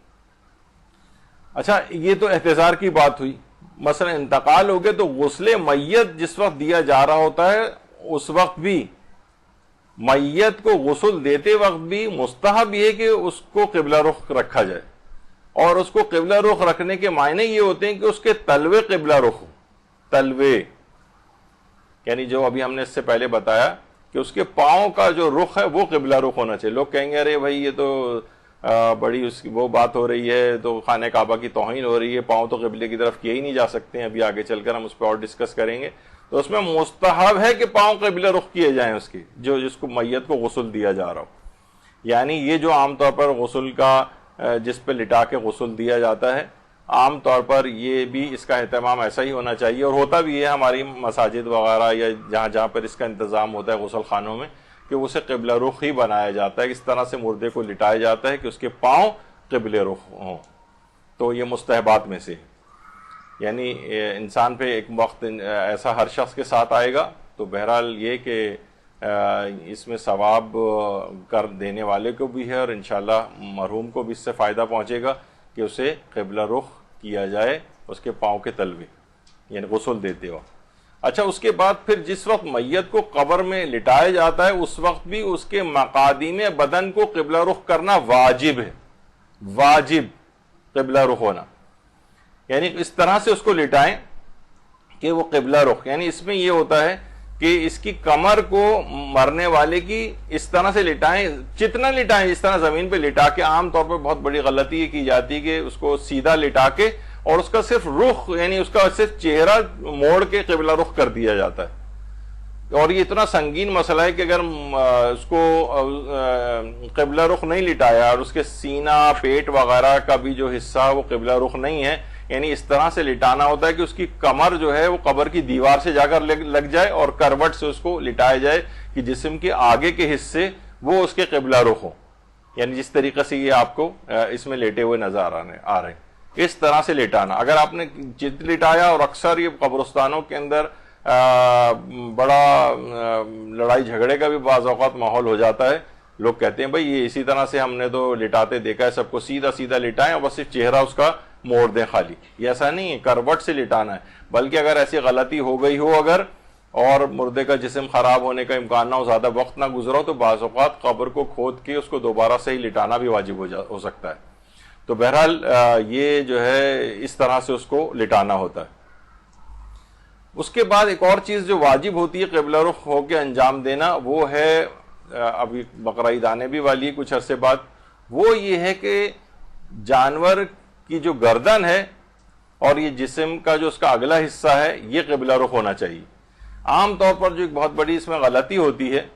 اچھا، یہ تو احتضار کی بات ہوئی. مثلا انتقال ہو گئے تو غسل میت جس وقت دیا جا رہا ہوتا ہے اس وقت بھی میت کو غسل دیتے وقت بھی مستحب یہ کہ اس کو قبلہ رخ رکھا جائے، اور اس کو قبلہ رخ رکھنے کے معنی یہ ہوتے ہیں کہ اس کے تلوے قبلہ رخ ہو. تلوے یعنی جو ابھی ہم نے اس سے پہلے بتایا کہ اس کے پاؤں کا جو رخ ہے وہ قبلہ رخ ہونا چاہیے. لوگ کہیں گے ارے بھائی یہ تو بڑی وہ بات ہو رہی ہے، تو خانہ کعبہ کی توہین ہو رہی ہے، پاؤں تو قبلے کی طرف کیے ہی نہیں جا سکتے ہیں. ابھی آگے چل کر ہم اس پہ اور ڈسکس کریں گے. تو اس میں مستحب ہے کہ پاؤں قبلہ رخ کیے جائیں اس کے، جس کو میت کو غسل دیا جا رہا ہو. یعنی یہ جو عام طور پر غسل کا جس پہ لٹا کے غسل دیا جاتا ہے، عام طور پر یہ بھی اس کا اہتمام ایسا ہی ہونا چاہیے، اور ہوتا بھی ہے ہماری مساجد وغیرہ یا جہاں پر اس کا انتظام ہوتا ہے غسل خانوں میں، کہ اسے قبلہ رخ ہی بنایا جاتا ہے. اس طرح سے مردے کو لٹایا جاتا ہے کہ اس کے پاؤں قبلہ رخ ہوں. تو یہ مستحبات میں سے، یعنی انسان پہ ایک وقت ایسا ہر شخص کے ساتھ آئے گا، تو بہرحال یہ کہ اس میں ثواب کر دینے والے کو بھی ہے، اور انشاءاللہ مرحوم کو بھی اس سے فائدہ پہنچے گا کہ اسے قبلہ رخ کیا جائے اس کے پاؤں کے تلوے، یعنی غسل دیتے ہو. اچھا، اس کے بعد پھر جس وقت میت کو قبر میں لٹایا جاتا ہے اس وقت بھی اس کے مقادیم بدن کو قبلہ رخ کرنا واجب ہے. واجب قبلہ رخ ہونا، یعنی اس طرح سے اس کو لٹائیں کہ وہ قبلہ رخ. یعنی اس میں یہ ہوتا ہے کہ اس کی کمر کو مرنے والے کی اس طرح سے لٹائیں، جتنا لٹائیں جس طرح زمین پہ لٹا کے. عام طور پر بہت بڑی غلطی یہ کی جاتی ہے کہ اس کو سیدھا لٹا کے اور اس کا صرف رخ، یعنی اس کا صرف چہرہ موڑ کے قبلہ رخ کر دیا جاتا ہے. اور یہ اتنا سنگین مسئلہ ہے کہ اگر اس کو قبلہ رخ نہیں لٹایا اور اس کے سینہ پیٹ وغیرہ کا بھی جو حصہ وہ قبلہ رخ نہیں ہے، یعنی اس طرح سے لٹانا ہوتا ہے کہ اس کی کمر جو ہے وہ قبر کی دیوار سے جا کر لگ جائے اور کروٹ سے اس کو لٹایا جائے کہ جسم کے آگے کے حصے وہ اس کے قبلہ رخ ہوں. یعنی جس طریقے سے یہ آپ کو اس میں لیٹے ہوئے نظر آ رہے ہیں، اس طرح سے لٹانا. اگر آپ نے چت لٹایا، اور اکثر یہ قبرستانوں کے اندر بڑا لڑائی جھگڑے کا بھی بعض اوقات ماحول ہو جاتا ہے. لوگ کہتے ہیں بھائی یہ اسی طرح سے ہم نے تو لٹاتے دیکھا ہے سب کو، سیدھا سیدھا لٹائیں اور بس صرف چہرہ اس کا موڑ دیں خالی. یہ ایسا نہیں ہے، کروٹ سے لٹانا ہے. بلکہ اگر ایسی غلطی ہو گئی ہو اگر، اور مردے کا جسم خراب ہونے کا امکان نہ ہو، زیادہ وقت نہ گزرا ہو، تو بعض اوقات قبر کو کھود کے اس کو دوبارہ سے ہی لٹانا بھی واجب ہو سکتا ہے. تو بہرحال یہ جو ہے اس طرح سے اس کو لٹانا ہوتا ہے. اس کے بعد ایک اور چیز جو واجب ہوتی ہے قبلہ رخ ہو کے انجام دینا، وہ ہے ابھی بقرہ عید آنے بھی والی ہے کچھ عرصے بعد، وہ یہ ہے کہ جانور کی جو گردن ہے اور یہ جسم کا جو اس کا اگلا حصہ ہے یہ قبلہ رخ ہونا چاہیے. عام طور پر جو ایک بہت بڑی اس میں غلطی ہوتی ہے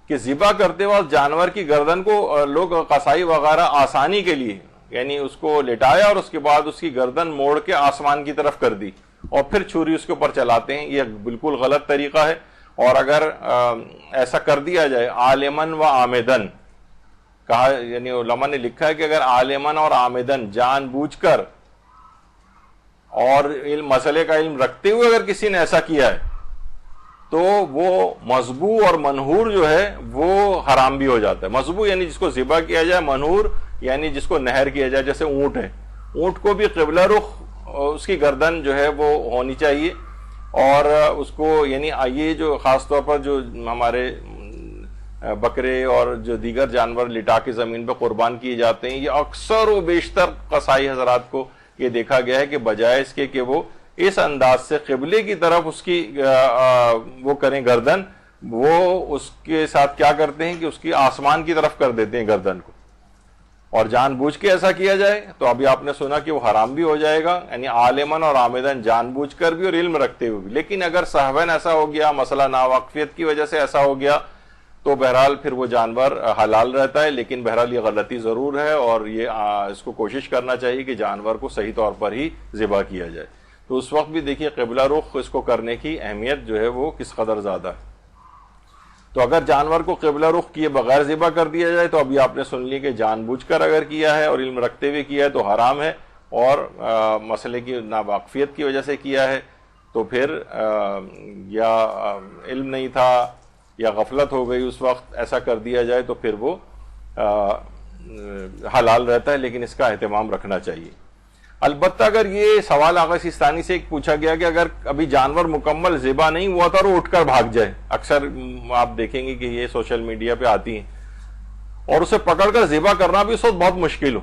کہ ذبح کرتے وقت جانور کی گردن کو لوگ قصائی وغیرہ آسانی کے لیے، یعنی اس کو لٹایا اور اس کے بعد اس کی گردن موڑ کے آسمان کی طرف کر دی اور پھر چھری اس کے اوپر چلاتے ہیں. یہ بالکل غلط طریقہ ہے. اور اگر ایسا کر دیا جائے عالماً و عامداً، کہا یعنی علماء نے لکھا ہے کہ اگر عالماً اور عامداً جان بوجھ کر اور مسئلے کا علم رکھتے ہوئے اگر کسی نے ایسا کیا ہے تو وہ مذبوح اور منحور جو ہے وہ حرام بھی ہو جاتا ہے. مذبوح یعنی جس کو ذبح کیا جائے، منحور یعنی جس کو نہر کیا جائے. جیسے اونٹ ہے، اونٹ کو بھی قبلہ رخ اس کی گردن جو ہے وہ ہونی چاہیے. اور اس کو یعنی یہ جو خاص طور پر جو ہمارے بکرے اور جو دیگر جانور لٹا کے زمین پہ قربان کیے جاتے ہیں، یہ اکثر و بیشتر قصائی حضرات کو یہ دیکھا گیا ہے کہ بجائے اس کے کہ وہ اس انداز سے قبلے کی طرف اس کی وہ کریں گردن، وہ اس کے ساتھ کیا کرتے ہیں کہ اس کی آسمان کی طرف کر دیتے ہیں گردن کو، اور جان بوجھ کے ایسا کیا جائے تو ابھی آپ نے سنا کہ وہ حرام بھی ہو جائے گا، یعنی عالماً اور عامداً جان بوجھ کر بھی اور علم رکھتے ہوئے بھی۔ لیکن اگر سہواً ایسا ہو گیا، مسئلہ ناواقفیت کی وجہ سے ایسا ہو گیا، تو بہرحال پھر وہ جانور حلال رہتا ہے، لیکن بہرحال یہ غلطی ضرور ہے، اور یہ اس کو کوشش کرنا چاہیے کہ جانور کو صحیح طور پر ہی ذبح کیا جائے۔ تو اس وقت بھی دیکھیے قبلہ رخ اس کو کرنے کی اہمیت جو ہے وہ کس قدر زیادہ ہے۔ تو اگر جانور کو قبلہ رخ کیے بغیر ذبح کر دیا جائے تو ابھی آپ نے سن لی کہ جان بوجھ کر اگر کیا ہے اور علم رکھتے ہوئے کیا ہے تو حرام ہے، اور مسئلے کی ناواقفیت کی وجہ سے کیا ہے تو پھر یا علم نہیں تھا یا غفلت ہو گئی اس وقت ایسا کر دیا جائے تو پھر وہ حلال رہتا ہے، لیکن اس کا اہتمام رکھنا چاہیے۔ البتہ اگر یہ سوال آغا سیستانی سے ایک پوچھا گیا کہ اگر ابھی جانور مکمل ذبح نہیں ہوا تھا اور اٹھ کر بھاگ جائے، اکثر آپ دیکھیں گے کہ یہ سوشل میڈیا پہ آتی ہیں، اور اسے پکڑ کر ذبح کرنا بھی اس وقت بہت مشکل ہو،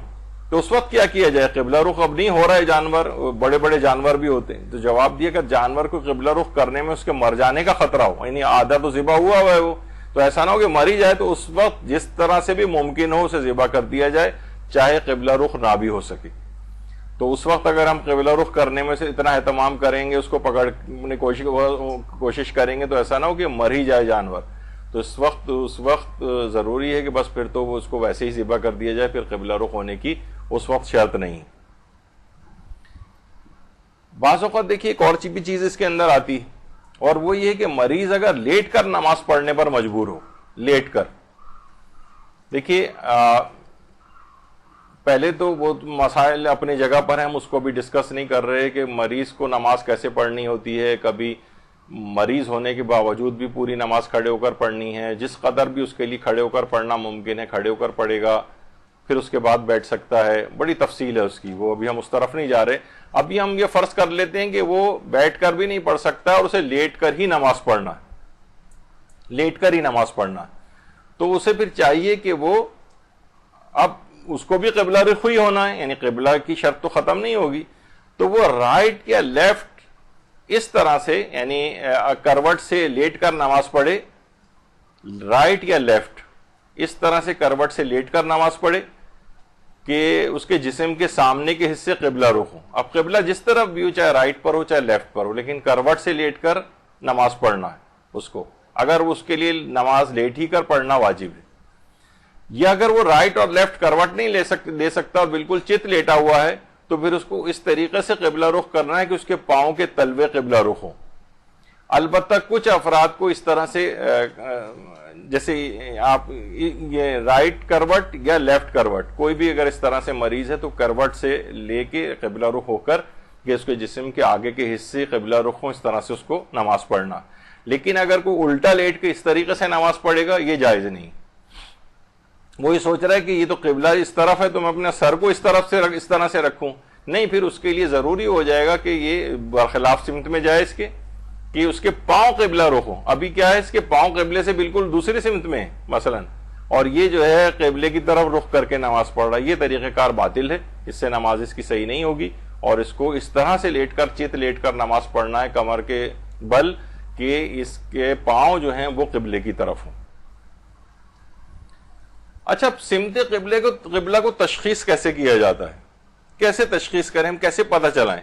تو اس وقت کیا کیا جائے؟ قبلہ رخ اب نہیں ہو رہا ہے، جانور بڑے بڑے جانور بھی ہوتے ہیں، تو جواب دیا کہ جانور کو قبلہ رخ کرنے میں اس کے مر جانے کا خطرہ ہو، یعنی آدھا تو ذبح ہوا ہے وہ، تو ایسا نہ ہو کہ مر ہی جائے، تو اس وقت جس طرح سے بھی ممکن ہو اسے ذبح کر دیا جائے، چاہے قبلہ رخ نہ بھی ہو سکے۔ تو اس وقت اگر ہم قبلہ رخ کرنے میں سے اتنا اہتمام کریں گے، اس کو پکڑنے کوشش کریں گے، تو ایسا نہ ہو کہ مر ہی جائے جانور، تو اس وقت ضروری ہے کہ بس پھر تو وہ اس کو ویسے ہی ذبح کر دیا جائے، پھر قبلہ رخ ہونے کی اس وقت شرط نہیں۔ بعض اوقات دیکھیے ایک اور بھی چیز اس کے اندر آتی ہے، اور وہ یہ ہے کہ مریض اگر لیٹ کر نماز پڑھنے پر مجبور ہو، لیٹ کر، دیکھیے پہلے تو وہ مسائل اپنی جگہ پر ہیں، ہم اس کو بھی ڈسکس نہیں کر رہے کہ مریض کو نماز کیسے پڑھنی ہوتی ہے، کبھی مریض ہونے کے باوجود بھی پوری نماز کھڑے ہو کر پڑھنی ہے، جس قدر بھی اس کے لیے کھڑے ہو کر پڑھنا ممکن ہے کھڑے ہو کر پڑھے گا، پھر اس کے بعد بیٹھ سکتا ہے، بڑی تفصیل ہے اس کی، وہ ابھی ہم اس طرف نہیں جا رہے۔ ابھی ہم یہ فرض کر لیتے ہیں کہ وہ بیٹھ کر بھی نہیں پڑھ سکتا اور اسے لیٹ کر ہی نماز پڑھنا ہے، لیٹ کر ہی نماز پڑھنا ہے، تو اسے پھر چاہیے کہ وہ اب اس کو بھی قبلہ رخ ہی ہونا ہے، یعنی قبلہ کی شرط تو ختم نہیں ہوگی، تو وہ رائٹ یا لیفٹ اس طرح سے، یعنی کروٹ سے لیٹ کر نماز پڑھے، رائٹ یا لیفٹ اس طرح سے کروٹ سے لیٹ کر نماز پڑھے کہ اس کے جسم کے سامنے کے حصے قبلہ رخ ہوں۔ اب قبلہ جس طرف بھی ہو، چاہے رائٹ پر ہو چاہے لیفٹ پر ہو، لیکن کروٹ سے لیٹ کر نماز پڑھنا ہے اس کو، اگر اس کے لیے نماز لیٹ ہی کر پڑھنا واجب ہے، یا اگر وہ رائٹ اور لیفٹ کروٹ نہیں لے سکتا اور بالکل چت لیٹا ہوا ہے، تو پھر اس کو اس طریقے سے قبلہ رخ کرنا ہے کہ اس کے پاؤں کے تلوے قبلہ رخ ہوں۔ البتہ کچھ افراد کو اس طرح سے جیسے آپ یہ رائٹ کروٹ یا لیفٹ کروٹ، کوئی بھی اگر اس طرح سے مریض ہے تو کروٹ سے لے کے قبلہ رخ ہو کر کہ اس کے جسم کے آگے کے حصے قبلہ رخ ہوں، اس طرح سے اس کو نماز پڑھنا۔ لیکن اگر کوئی الٹا لیٹ کے اس طریقے سے نماز پڑھے گا، یہ جائز نہیں۔ وہی سوچ رہا ہے کہ یہ تو قبلہ اس طرف ہے تو میں اپنے سر کو اس طرح سے رکھوں، نہیں، پھر اس کے لیے ضروری ہو جائے گا کہ یہ برخلاف سمت میں جائے اس کے، کہ اس کے پاؤں قبلہ رخ ہوں۔ ابھی کیا ہے، اس کے پاؤں قبلے سے بالکل دوسری سمت میں ہے مثلا، اور یہ جو ہے قبلے کی طرف رخ کر کے نماز پڑھ رہا ہے، یہ طریقہ کار باطل ہے، اس سے نماز اس کی صحیح نہیں ہوگی، اور اس کو اس طرح سے لیٹ کر چت لیٹ کر نماز پڑھنا ہے کمر کے بل کہ اس کے پاؤں جو ہیں وہ قبلے کی طرف ہوں۔ اچھا، سمت قبلہ کو تشخیص کیسے کیا جاتا ہے، کیسے تشخیص کریں، ہم کیسے پتہ چلائیں؟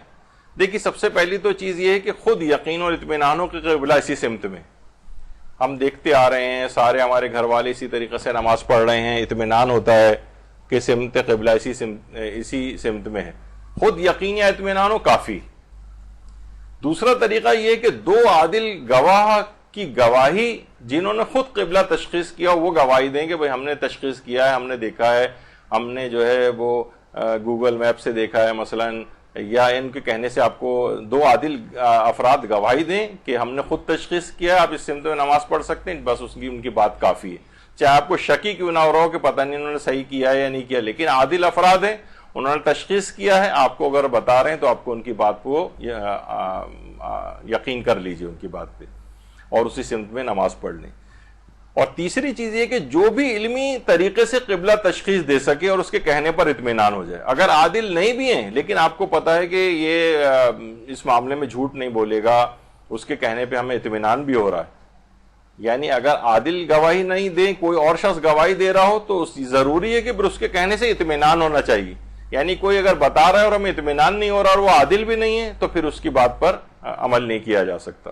دیکھیے سب سے پہلی تو چیز یہ ہے کہ خود یقین اور اطمینان ہو کہ قبلہ اسی سمت میں، ہم دیکھتے آ رہے ہیں، سارے ہمارے گھر والے اسی طریقے سے نماز پڑھ رہے ہیں، اطمینان ہوتا ہے کہ سمت قبلہ اسی سمت میں ہے، خود یقین یا اطمینان ہو کافی۔ دوسرا طریقہ یہ ہے کہ دو عادل گواہ کی گواہی، جنہوں نے خود قبلہ تشخیص کیا وہ گواہی دیں کہ بھئی ہم نے تشخیص کیا ہے، ہم نے دیکھا ہے، ہم نے جو ہے وہ گوگل میپ سے دیکھا ہے مثلا، یا ان کے کہنے سے آپ کو دو عادل افراد گواہی دیں کہ ہم نے خود تشخیص کیا ہے، آپ اس سمت میں نماز پڑھ سکتے ہیں، بس ان کی بات کافی ہے، چاہے آپ کو شک ہی کیوں نہ ہو رہا ہو کہ پتہ نہیں انہوں نے صحیح کیا ہے یا نہیں کیا، لیکن عادل افراد ہیں، انہوں نے تشخیص کیا ہے، آپ کو اگر بتا رہے ہیں تو آپ کو ان کی بات کو یقین کر لیجئے ان کی بات پہ، اور اسی سمت میں نماز پڑھ لیں۔ اور تیسری چیز یہ کہ جو بھی علمی طریقے سے قبلہ تشخیص دے سکے اور اس کے کہنے پر اطمینان ہو جائے. اگر عادل نہیں بھی ہیں لیکن آپ کو پتا ہے کہ یہ اس معاملے میں جھوٹ نہیں بولے گا, اس کے کہنے پہ ہمیں اطمینان بھی ہو رہا ہے, یعنی اگر عادل گواہی نہیں دیں, کوئی اور شخص گواہی دے رہا ہو تو ضروری ہے کہ پھر اس کے کہنے سے اطمینان ہونا چاہیے. یعنی کوئی اگر بتا رہا ہے اور ہمیں اطمینان نہیں ہو رہا اور وہ عادل بھی نہیں ہے تو پھر اس کی بات پر عمل نہیں کیا جا سکتا.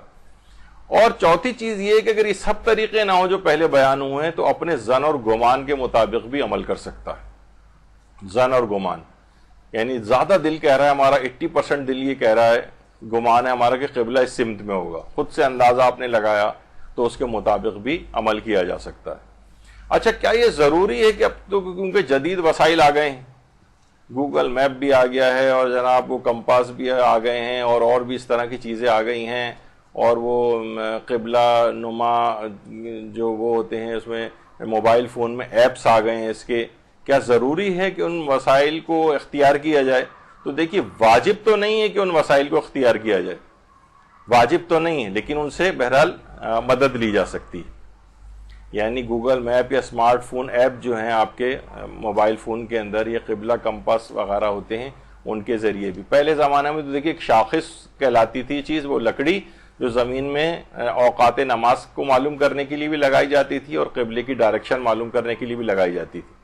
اور چوتھی چیز یہ ہے کہ اگر یہ سب طریقے نہ ہو جو پہلے بیان ہوئے ہیں تو اپنے ظن اور گمان کے مطابق بھی عمل کر سکتا ہے. ظن اور گمان یعنی زیادہ دل کہہ رہا ہے ہمارا, 80% دل یہ کہہ رہا ہے, گمان ہے ہمارا کہ قبلہ اس سمت میں ہوگا, خود سے اندازہ آپ نے لگایا تو اس کے مطابق بھی عمل کیا جا سکتا ہے. اچھا, کیا یہ ضروری ہے کہ اب تو کیونکہ جدید وسائل آ گئے ہیں, گوگل میپ بھی آ گیا ہے اور جناب وہ کمپاس بھی آ گئے ہیں اور بھی اس طرح کی چیزیں آ گئی ہیں, اور وہ قبلہ نما جو وہ ہوتے ہیں اس میں موبائل فون میں ایپس آ گئے ہیں اس کے, کیا ضروری ہے کہ ان وسائل کو اختیار کیا جائے؟ تو دیکھیے, واجب تو نہیں ہے کہ ان وسائل کو اختیار کیا جائے, واجب تو نہیں ہے, لیکن ان سے بہرحال مدد لی جا سکتی ہے. یعنی گوگل میپ یا اسمارٹ فون ایپ جو ہیں آپ کے موبائل فون کے اندر, یہ قبلہ کمپاس وغیرہ ہوتے ہیں, ان کے ذریعے بھی. پہلے زمانے میں تو دیکھیے ایک شاخص کہلاتی تھی چیز, وہ لکڑی جو زمین میں اوقات نماز کو معلوم کرنے کے لیے بھی لگائی جاتی تھی اور قبلے کی ڈائریکشن معلوم کرنے کے لیے بھی لگائی جاتی تھی.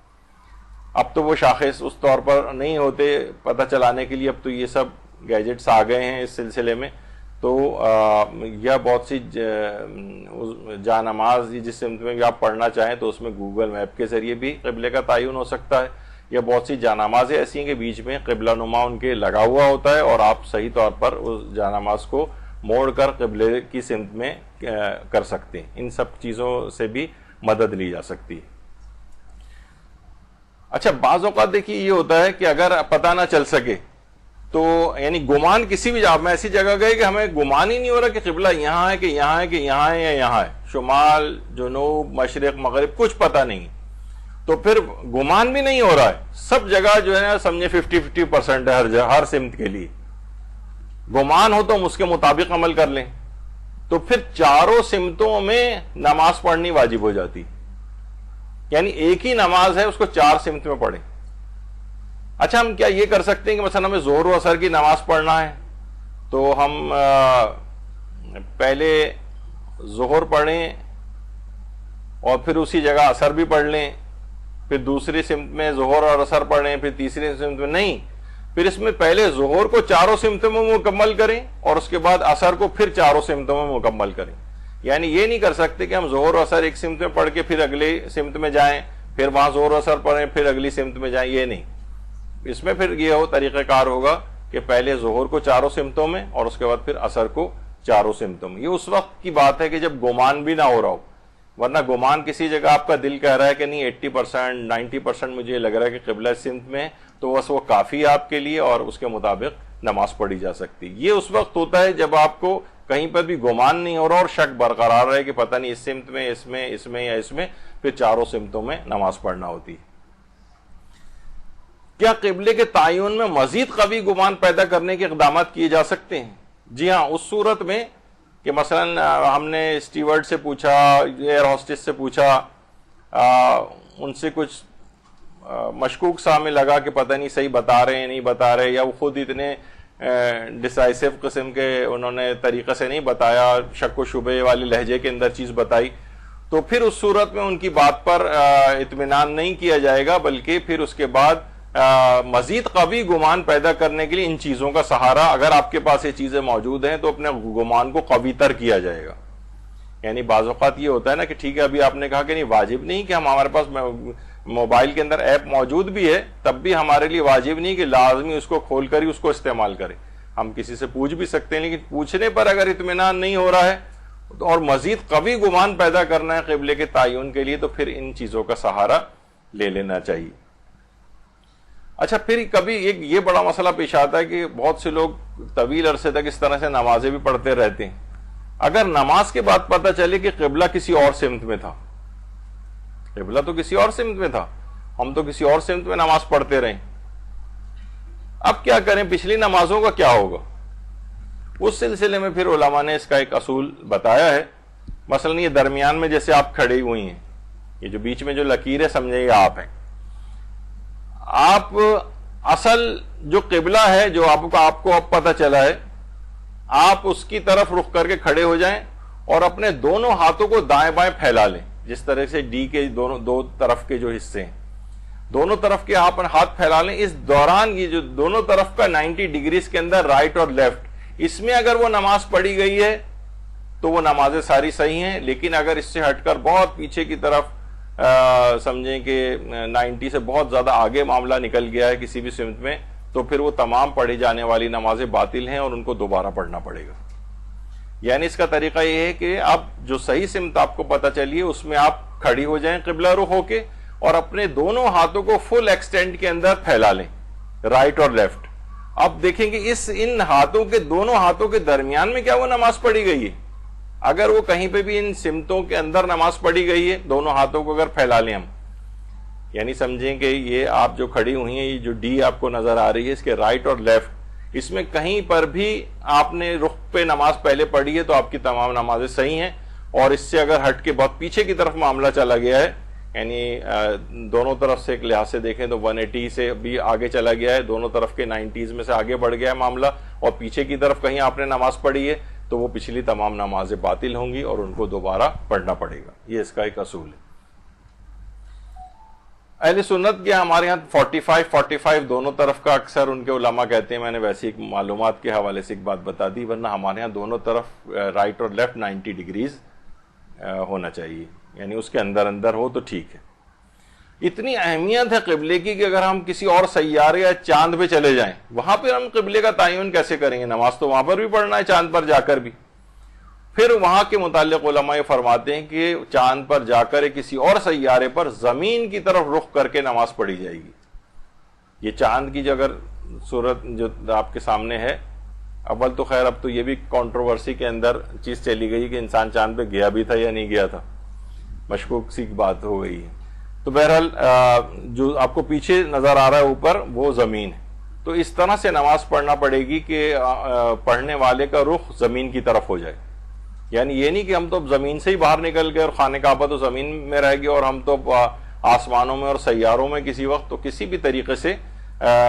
اب تو وہ شاخص اس طور پر نہیں ہوتے پتہ چلانے کے لیے, اب تو یہ سب گیجٹس آ گئے ہیں اس سلسلے میں. تو یا بہت سی جانماز جس سمت میں بھی آپ پڑھنا چاہیں تو اس میں گوگل میپ کے ذریعے بھی قبلے کا تعین ہو سکتا ہے, یا بہت سی جانمازیں ایسی ہیں کہ بیچ میں قبلہ نما ان کے لگا ہوا ہوتا ہے اور آپ صحیح طور پر اس جانماز کو موڑ کر قبلے کی سمت میں کر سکتے ہیں. ان سب چیزوں سے بھی مدد لی جا سکتی ہے. اچھا, بعض اوقات دیکھیے یہ ہوتا ہے کہ اگر پتہ نہ چل سکے تو یعنی گمان کسی بھی میں ایسی جگہ گئے کہ ہمیں گمان ہی نہیں ہو رہا کہ قبلہ یہاں ہے کہ یہاں ہے کہ یہاں ہے یا یہاں ہے, شمال جنوب مشرق مغرب کچھ پتہ نہیں, تو پھر گمان بھی نہیں ہو رہا ہے, سب جگہ جو ہے سمجھے 50-50% ہے ہر سمت کے لیے, گمان ہو تو ہم اس کے مطابق عمل کر لیں, تو پھر چاروں سمتوں میں نماز پڑھنی واجب ہو جاتی. یعنی ایک ہی نماز ہے اس کو 4 سمت میں پڑھیں. اچھا, ہم کیا یہ کر سکتے ہیں کہ مثلا ہمیں ظہر و عصر کی نماز پڑھنا ہے تو ہم پہلے ظہر پڑھیں اور پھر اسی جگہ عصر بھی پڑھ لیں, پھر دوسری سمت میں ظہر اور عصر پڑھیں, پھر تیسری سمت میں نہیں, پھر اس میں پہلے ظہر کو 4 سمتوں میں مکمل کریں اور اس کے بعد عصر کو پھر 4 سمتوں میں مکمل کریں. یعنی یہ نہیں کر سکتے کہ ہم ظہر و عصر ایک سمت میں پڑھ کے پھر اگلی سمت میں جائیں, پھر وہاں ظہر و عصر پڑھیں پھر اگلی سمت میں جائیں, یہ نہیں. اس میں پھر یہ طریقہ کار ہوگا کہ پہلے ظہر کو 4 سمتوں میں اور اس کے بعد پھر عصر کو 4 سمتوں میں. یہ اس وقت کی بات ہے کہ جب گمان بھی نہ ہو رہا ہو, ورنہ گمان کسی جگہ آپ کا دل کہہ رہا ہے کہ نہیں 80% 90% مجھے لگ رہا ہے کہ قبلہ سمت میں, تو بس وہ کافی ہے آپ کے لیے اور اس کے مطابق نماز پڑھی جا سکتی. یہ اس وقت ہوتا ہے جب آپ کو کہیں پر بھی گمان نہیں ہو رہا اور شک برقرار رہے کہ پتہ نہیں اس سمت میں اس میں یا اس میں, پھر 4 سمتوں میں نماز پڑھنا ہوتی. کیا قبلے کے تعین میں مزید قوی گمان پیدا کرنے کے اقدامات کیے جا سکتے ہیں؟ جی ہاں, اس صورت میں کہ مثلا ہم نے اسٹیورڈ سے پوچھا, ایئر ہوسٹس سے پوچھا, ان سے کچھ مشکوک سا ہمیں لگا کہ پتہ نہیں صحیح بتا رہے ہیں نہیں بتا رہے, یا وہ خود اتنے ڈیسائسو قسم کے انہوں نے طریقے سے نہیں بتایا, شک و شبے والی لہجے کے اندر چیز بتائی, تو پھر اس صورت میں ان کی بات پر اطمینان نہیں کیا جائے گا, بلکہ پھر اس کے بعد مزید قوی گمان پیدا کرنے کے لیے ان چیزوں کا سہارا, اگر آپ کے پاس یہ چیزیں موجود ہیں تو اپنے گمان کو قوی تر کیا جائے گا. یعنی بعض اوقات یہ ہوتا ہے نا کہ ٹھیک ہے ابھی آپ نے کہا کہ نہیں واجب نہیں کہ ہمارے پاس موبائل کے اندر ایپ موجود بھی ہے, تب بھی ہمارے لیے واجب نہیں کہ لازمی اس کو کھول کر ہی اس کو استعمال کریں. ہم کسی سے پوچھ بھی سکتے ہیں, لیکن پوچھنے پر اگر اطمینان نہیں ہو رہا ہے اور مزید قوی گمان پیدا کرنا ہے قبلے کے تعین کے لیے, تو پھر ان چیزوں کا سہارا لے لینا چاہیے. اچھا, پھر کبھی ایک یہ بڑا مسئلہ پیش آتا ہے کہ بہت سے لوگ طویل عرصے تک اس طرح سے نمازیں بھی پڑھتے رہتے ہیں. اگر نماز کے بعد پتہ چلے کہ قبلہ کسی اور سمت میں تھا, قبلہ تو کسی اور سمت میں تھا, ہم تو کسی اور سمت میں نماز پڑھتے رہے, اب کیا کریں, پچھلی نمازوں کا کیا ہوگا؟ اس سلسلے میں پھر علماء نے اس کا ایک اصول بتایا ہے مثلا یہ درمیان میں جیسے آپ کھڑی ہوئی ہیں، یہ جو بیچ میں جو لکیر ہے سمجھے یہ آپ ہیں، آپ اصل جو قبلہ ہے جو آپ کو اب پتہ چلا ہے، آپ اس کی طرف رخ کر کے کھڑے ہو جائیں اور اپنے دونوں ہاتھوں کو دائیں بائیں پھیلا لیں، جس طرح سے ڈی کے دو طرف کے جو حصے ہیں دونوں طرف کے آپ ہاتھ پھیلا لیں۔ اس دوران یہ جو دونوں طرف کا 90 ڈگریز کے اندر رائٹ اور لیفٹ، اس میں اگر وہ نماز پڑھی گئی ہے تو وہ نمازیں ساری صحیح ہیں، لیکن اگر اس سے ہٹ کر بہت پیچھے کی طرف سمجھیں کہ 90 سے بہت زیادہ آگے معاملہ نکل گیا ہے کسی بھی سمت میں، تو پھر وہ تمام پڑھی جانے والی نمازیں باطل ہیں اور ان کو دوبارہ پڑھنا پڑے گا۔ یعنی اس کا طریقہ یہ ہے کہ اب جو صحیح سمت آپ کو پتہ چلیے اس میں آپ کھڑی ہو جائیں قبلہ رخ ہو کے، اور اپنے دونوں ہاتھوں کو فل ایکسٹینڈ کے اندر پھیلا لیں، رائٹ اور لیفٹ۔ اب دیکھیں کہ ان ہاتھوں کے دونوں ہاتھوں کے درمیان میں کیا وہ نماز پڑھی گئی ہے؟ اگر وہ کہیں پہ بھی ان سمتوں کے اندر نماز پڑھی گئی ہے، دونوں ہاتھوں کو اگر پھیلا لیں ہم، یعنی سمجھیں کہ یہ آپ جو کھڑی ہوئی ہیں، یہ جو ڈی آپ کو نظر آ رہی ہے، اس کے رائٹ اور لیفٹ، اس میں کہیں پر بھی آپ نے رخ پہ نماز پہلے پڑھی ہے تو آپ کی تمام نمازیں صحیح ہیں، اور اس سے اگر ہٹ کے بہت پیچھے کی طرف معاملہ چلا گیا ہے، یعنی دونوں طرف سے ایک لحاظ سے دیکھیں تو 180 سے بھی آگے چلا گیا ہے، دونوں طرف کے 90s میں سے آگے بڑھ گیا ہے معاملہ، اور پیچھے کی طرف کہیں آپ نے نماز پڑھی ہے تو وہ پچھلی تمام نمازیں باطل ہوں گی اور ان کو دوبارہ پڑھنا پڑے گا۔ یہ اس کا ایک اصول ہے۔ اہل سنت کے ہمارے ہاں 45 دونوں طرف کا اکثر ان کے علماء کہتے ہیں، میں نے ویسے ایک معلومات کے حوالے سے ایک بات بتا دی، ورنہ ہمارے ہاں دونوں طرف رائٹ اور لیفٹ 90 ڈگریز ہونا چاہیے، یعنی اس کے اندر ہو تو ٹھیک ہے۔ اتنی اہمیت ہے قبلے کی کہ اگر ہم کسی اور سیارے یا چاند پہ چلے جائیں، وہاں پہ ہم قبلے کا تعین کیسے کریں گے؟ نماز تو وہاں پر بھی پڑھنا ہے، چاند پر جا کر بھی۔ پھر وہاں کے متعلق علماء یہ فرماتے ہیں کہ چاند پر جا کر کسی اور سیارے پر زمین کی طرف رخ کر کے نماز پڑھی جائے گی۔ یہ چاند کی جو اگر صورت جو آپ کے سامنے ہے، اول تو خیر اب تو یہ بھی کنٹروورسی کے اندر چیز چلی گئی کہ انسان چاند پہ گیا بھی تھا یا نہیں گیا تھا، مشکوک سی بات ہو گئی ہے۔ تو بہرحال جو آپ کو پیچھے نظر آ رہا ہے اوپر وہ زمین ہے، تو اس طرح سے نماز پڑھنا پڑے گی کہ پڑھنے والے کا رخ زمین کی طرف ہو جائے۔ یعنی یہ نہیں کہ ہم تو زمین سے ہی باہر نکل گئے اور خانہ کعبہ تو زمین میں رہ گیا اور ہم تو آسمانوں میں اور سیاروں میں کسی وقت، تو کسی بھی طریقے سے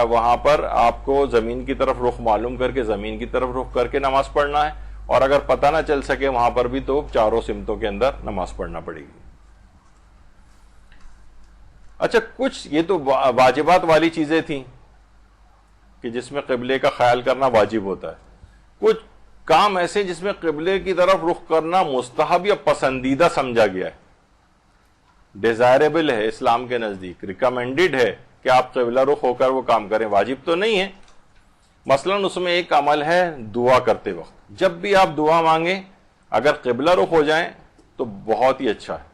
وہاں پر آپ کو زمین کی طرف رخ معلوم کر کے زمین کی طرف رخ کر کے نماز پڑھنا ہے، اور اگر پتہ نہ چل سکے وہاں پر بھی تو چاروں سمتوں کے اندر نماز پڑھنا پڑے گی۔ اچھا، کچھ یہ تو واجبات والی چیزیں تھیں کہ جس میں قبلے کا خیال کرنا واجب ہوتا ہے، کچھ کام ایسے جس میں قبلے کی طرف رخ کرنا مستحب یا پسندیدہ سمجھا گیا ہے، ڈیزائربل ہے اسلام کے نزدیک، ریکمینڈڈ ہے کہ آپ قبلہ رخ ہو کر وہ کام کریں، واجب تو نہیں ہے۔ مثلا اس میں ایک عمل ہے دعا کرتے وقت، جب بھی آپ دعا مانگیں اگر قبلہ رخ ہو جائیں تو بہت ہی اچھا ہے،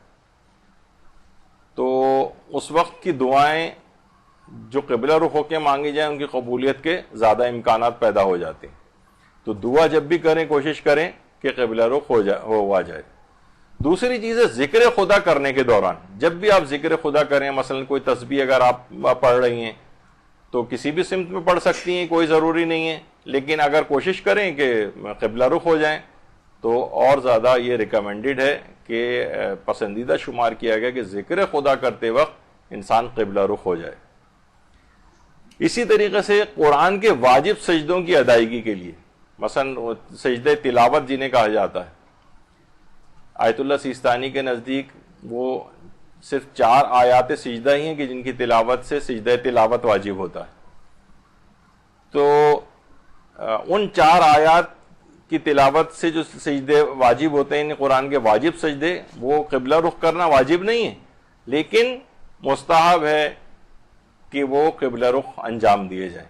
تو اس وقت کی دعائیں جو قبلہ رخ ہو کے مانگی جائیں ان کی قبولیت کے زیادہ امکانات پیدا ہو جاتے ہیں۔ تو دعا جب بھی کریں کوشش کریں کہ قبلہ رخ ہو جائے۔ دوسری چیز ہے ذکر خدا کرنے کے دوران، جب بھی آپ ذکر خدا کریں، مثلا کوئی تسبیح اگر آپ پڑھ رہی ہیں تو کسی بھی سمت میں پڑھ سکتی ہیں، کوئی ضروری نہیں ہے، لیکن اگر کوشش کریں کہ قبلہ رخ ہو جائیں تو اور زیادہ یہ ریکمینڈڈ ہے کہ پسندیدہ شمار کیا گیا کہ ذکر خدا کرتے وقت انسان قبلہ رخ ہو جائے۔ اسی طریقے سے قرآن کے واجب سجدوں کی ادائیگی کے لیے، مثلا سجدہ تلاوت جنہیں کہا جاتا ہے، آیت اللہ سیستانی کے نزدیک وہ صرف 4 آیات سجدہ ہی ہیں کہ جن کی تلاوت سے سجدہ تلاوت واجب ہوتا ہے، تو ان 4 آیات کی تلاوت سے جو سجدے واجب ہوتے ہیں، قرآن کے واجب سجدے، وہ قبلہ رخ کرنا واجب نہیں ہے، لیکن مستحب ہے کہ وہ قبلہ رخ انجام دیے جائیں،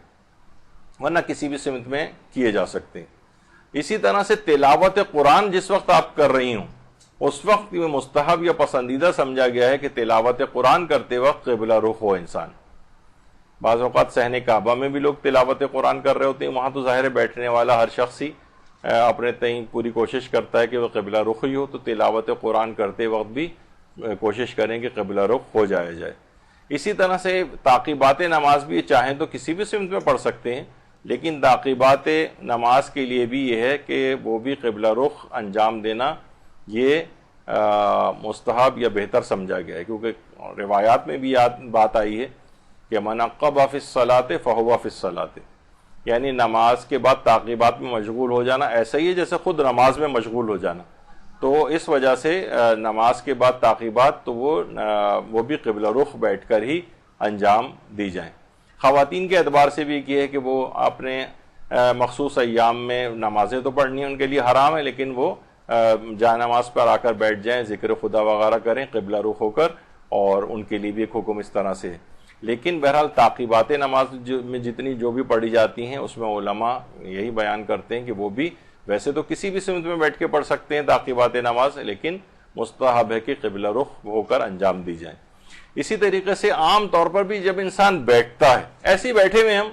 ورنہ کسی بھی سمت میں کیے جا سکتے ہیں۔ اسی طرح سے تلاوت قرآن جس وقت آپ کر رہی ہوں اس وقت میں مستحب یا پسندیدہ سمجھا گیا ہے کہ تلاوت قرآن کرتے وقت قبلہ رخ ہو انسان۔ بعض اوقات صحن کعبہ میں بھی لوگ تلاوت قرآن کر رہے ہوتے ہیں، وہاں تو ظاہر بیٹھنے والا ہر شخص ہی اپنے تئیں پوری کوشش کرتا ہے کہ وہ قبلہ رخ ہی ہو، تو تلاوت قرآن کرتے وقت بھی کوشش کریں کہ قبلہ رخ ہو جائے۔ اسی طرح سے تعقیبات نماز بھی چاہیں تو کسی بھی سمت میں پڑھ سکتے ہیں، لیکن تعقیبات نماز کے لیے بھی یہ ہے کہ وہ بھی قبلہ رخ انجام دینا یہ مستحب یا بہتر سمجھا گیا ہے، کیونکہ روایات میں بھی بات آئی ہے کہ من عقب فی الصلاۃ فہو فی الصلاۃ، یعنی نماز کے بعد تعقیبات میں مشغول ہو جانا ایسا ہی ہے جیسے خود نماز میں مشغول ہو جانا. تو اس وجہ سے نماز کے بعد تعقیبات تو وہ بھی قبلہ رخ بیٹھ کر ہی انجام دی جائیں. خواتین کے اعتبار سے بھی یہ ہے کہ وہ اپنے مخصوص ایام میں نمازیں تو پڑھنی ہیں، ان کے لیے حرام ہے، لیکن وہ جائے نماز پر آ کر بیٹھ جائیں، ذکر خدا وغیرہ کریں قبلہ رخ ہو کر، اور ان کے لیے بھی ایک حکم اس طرح سے ہے. لیکن بہرحال تعقیبات نماز میں جتنی جو بھی پڑھی جاتی ہیں اس میں علماء یہی بیان کرتے ہیں کہ وہ بھی ویسے تو کسی بھی سمت میں بیٹھ کے پڑھ سکتے ہیں تعقیبات نماز، لیکن مستحب ہے کہ قبلہ رخ ہو کر انجام دی جائیں. اسی طریقے سے عام طور پر بھی جب انسان بیٹھتا ہے، ایسے ہی بیٹھے ہوئے ہم،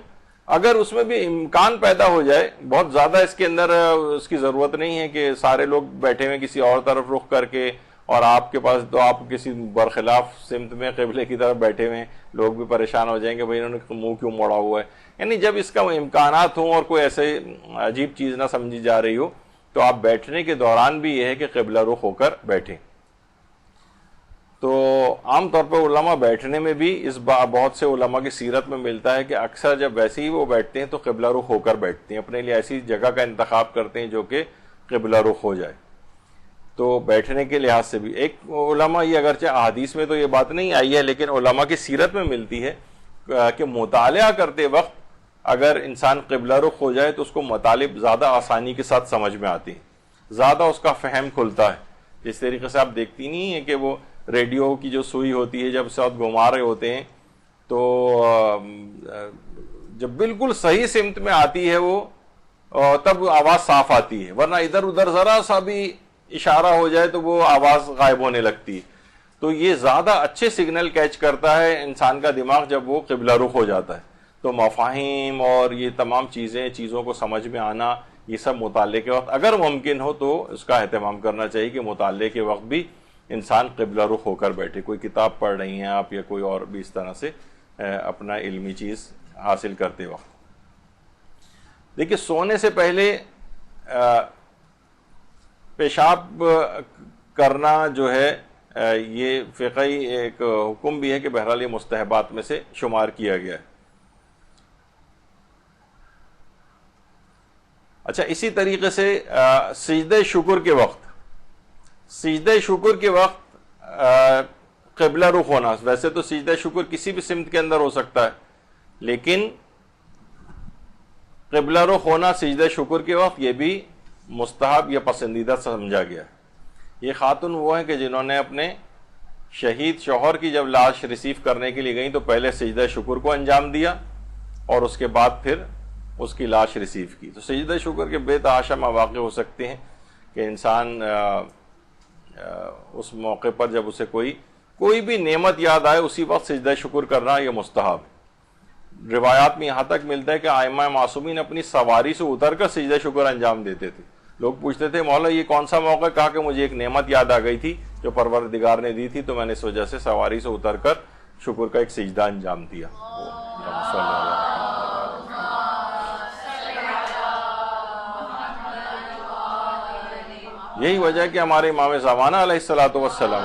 اگر اس میں بھی امکان پیدا ہو جائے، بہت زیادہ اس کے اندر اس کی ضرورت نہیں ہے کہ سارے لوگ بیٹھے ہوئے کسی اور طرف رخ کر کے، اور آپ کے پاس تو آپ کسی برخلاف سمت میں قبلے کی طرف بیٹھے ہوئے، لوگ بھی پریشان ہو جائیں گے بھائی انہوں نے منہ کیوں موڑا ہوا ہے. یعنی جب اس کا امکانات ہوں اور کوئی ایسے عجیب چیز نہ سمجھی جا رہی ہو، تو آپ بیٹھنے کے دوران بھی یہ ہے کہ قبلہ رخ ہو کر بیٹھیں. تو عام طور پر علماء بیٹھنے میں بھی بہت سے علماء کی سیرت میں ملتا ہے کہ اکثر جب ویسے ہی وہ بیٹھتے ہیں تو قبلہ رخ ہو کر بیٹھتے ہیں، اپنے لیے ایسی جگہ کا انتخاب کرتے ہیں جو کہ قبلہ رخ ہو جائے. تو بیٹھنے کے لحاظ سے بھی ایک علماء، یہ اگرچہ احادیث میں تو یہ بات نہیں آئی ہے، لیکن علماء کی سیرت میں ملتی ہے کہ مطالعہ کرتے وقت اگر انسان قبلہ رخ ہو جائے تو اس کو مطالب زیادہ آسانی کے ساتھ سمجھ میں آتی ہیں، زیادہ اس کا فہم کھلتا ہے. جس طریقے سے آپ دیکھتی نہیں ہیں کہ وہ ریڈیو کی جو سوئی ہوتی ہے جب ساتھ گھما رہے ہوتے ہیں تو جب بالکل صحیح سمت میں آتی ہے وہ تب آواز صاف آتی ہے، ورنہ ادھر ادھر ذرا سا بھی اشارہ ہو جائے تو وہ آواز غائب ہونے لگتی ہے. تو یہ زیادہ اچھے سگنل کیچ کرتا ہے انسان کا دماغ جب وہ قبلہ رخ ہو جاتا ہے. تو مفاہیم اور یہ تمام چیزوں کو سمجھ میں آنا، یہ سب مطالعے کے وقت اگر ممکن ہو تو اس کا اہتمام کرنا چاہیے کہ مطالعے کے وقت بھی انسان قبلہ رخ ہو کر بیٹھے. کوئی کتاب پڑھ رہی ہیں آپ یا کوئی اور بھی اس طرح سے اپنا علمی چیز حاصل کرتے وقت. دیکھیے، سونے سے پہلے پیشاب کرنا جو ہے یہ فقہی ایک حکم بھی ہے کہ بہرحال یہ مستحبات میں سے شمار کیا گیا ہے. اچھا، اسی طریقے سے سجدہ شکر کے وقت قبلہ رخ ہونا، ویسے تو سجدہ شکر کسی بھی سمت کے اندر ہو سکتا ہے، لیکن قبلہ رخ ہونا سجدہ شکر کے وقت یہ بھی مستحب یا پسندیدہ سمجھا گیا ہے. یہ خاتون وہ ہیں کہ جنہوں نے اپنے شہید شوہر کی جب لاش ریسیو کرنے کے لیے گئیں تو پہلے سجدہ شکر کو انجام دیا اور اس کے بعد پھر اس کی لاش ریسیو کی. تو سجدہ شکر کے بے تحاشا مواقع ہو سکتے ہیں کہ انسان اس موقع پر جب اسے کوئی بھی نعمت یاد آئے اسی وقت سجدہ شکر کرنا یہ مستحب. روایات میں یہاں تک ملتا ہے کہ ائمہ معصومین اپنی سواری سے اتر کر سجدہ شکر انجام دیتے تھے. لوگ پوچھتے تھے مولا یہ کون سا موقع؟ کہا کہ مجھے ایک نعمت یاد آ گئی تھی جو پروردگار نے دی تھی، تو میں نے اس وجہ سے سواری سے اتر کر شکر کا ایک سجدہ انجام دیا. یہی وجہ ہے کہ ہمارے امام زمانہ علیہ الصلوۃ والسلام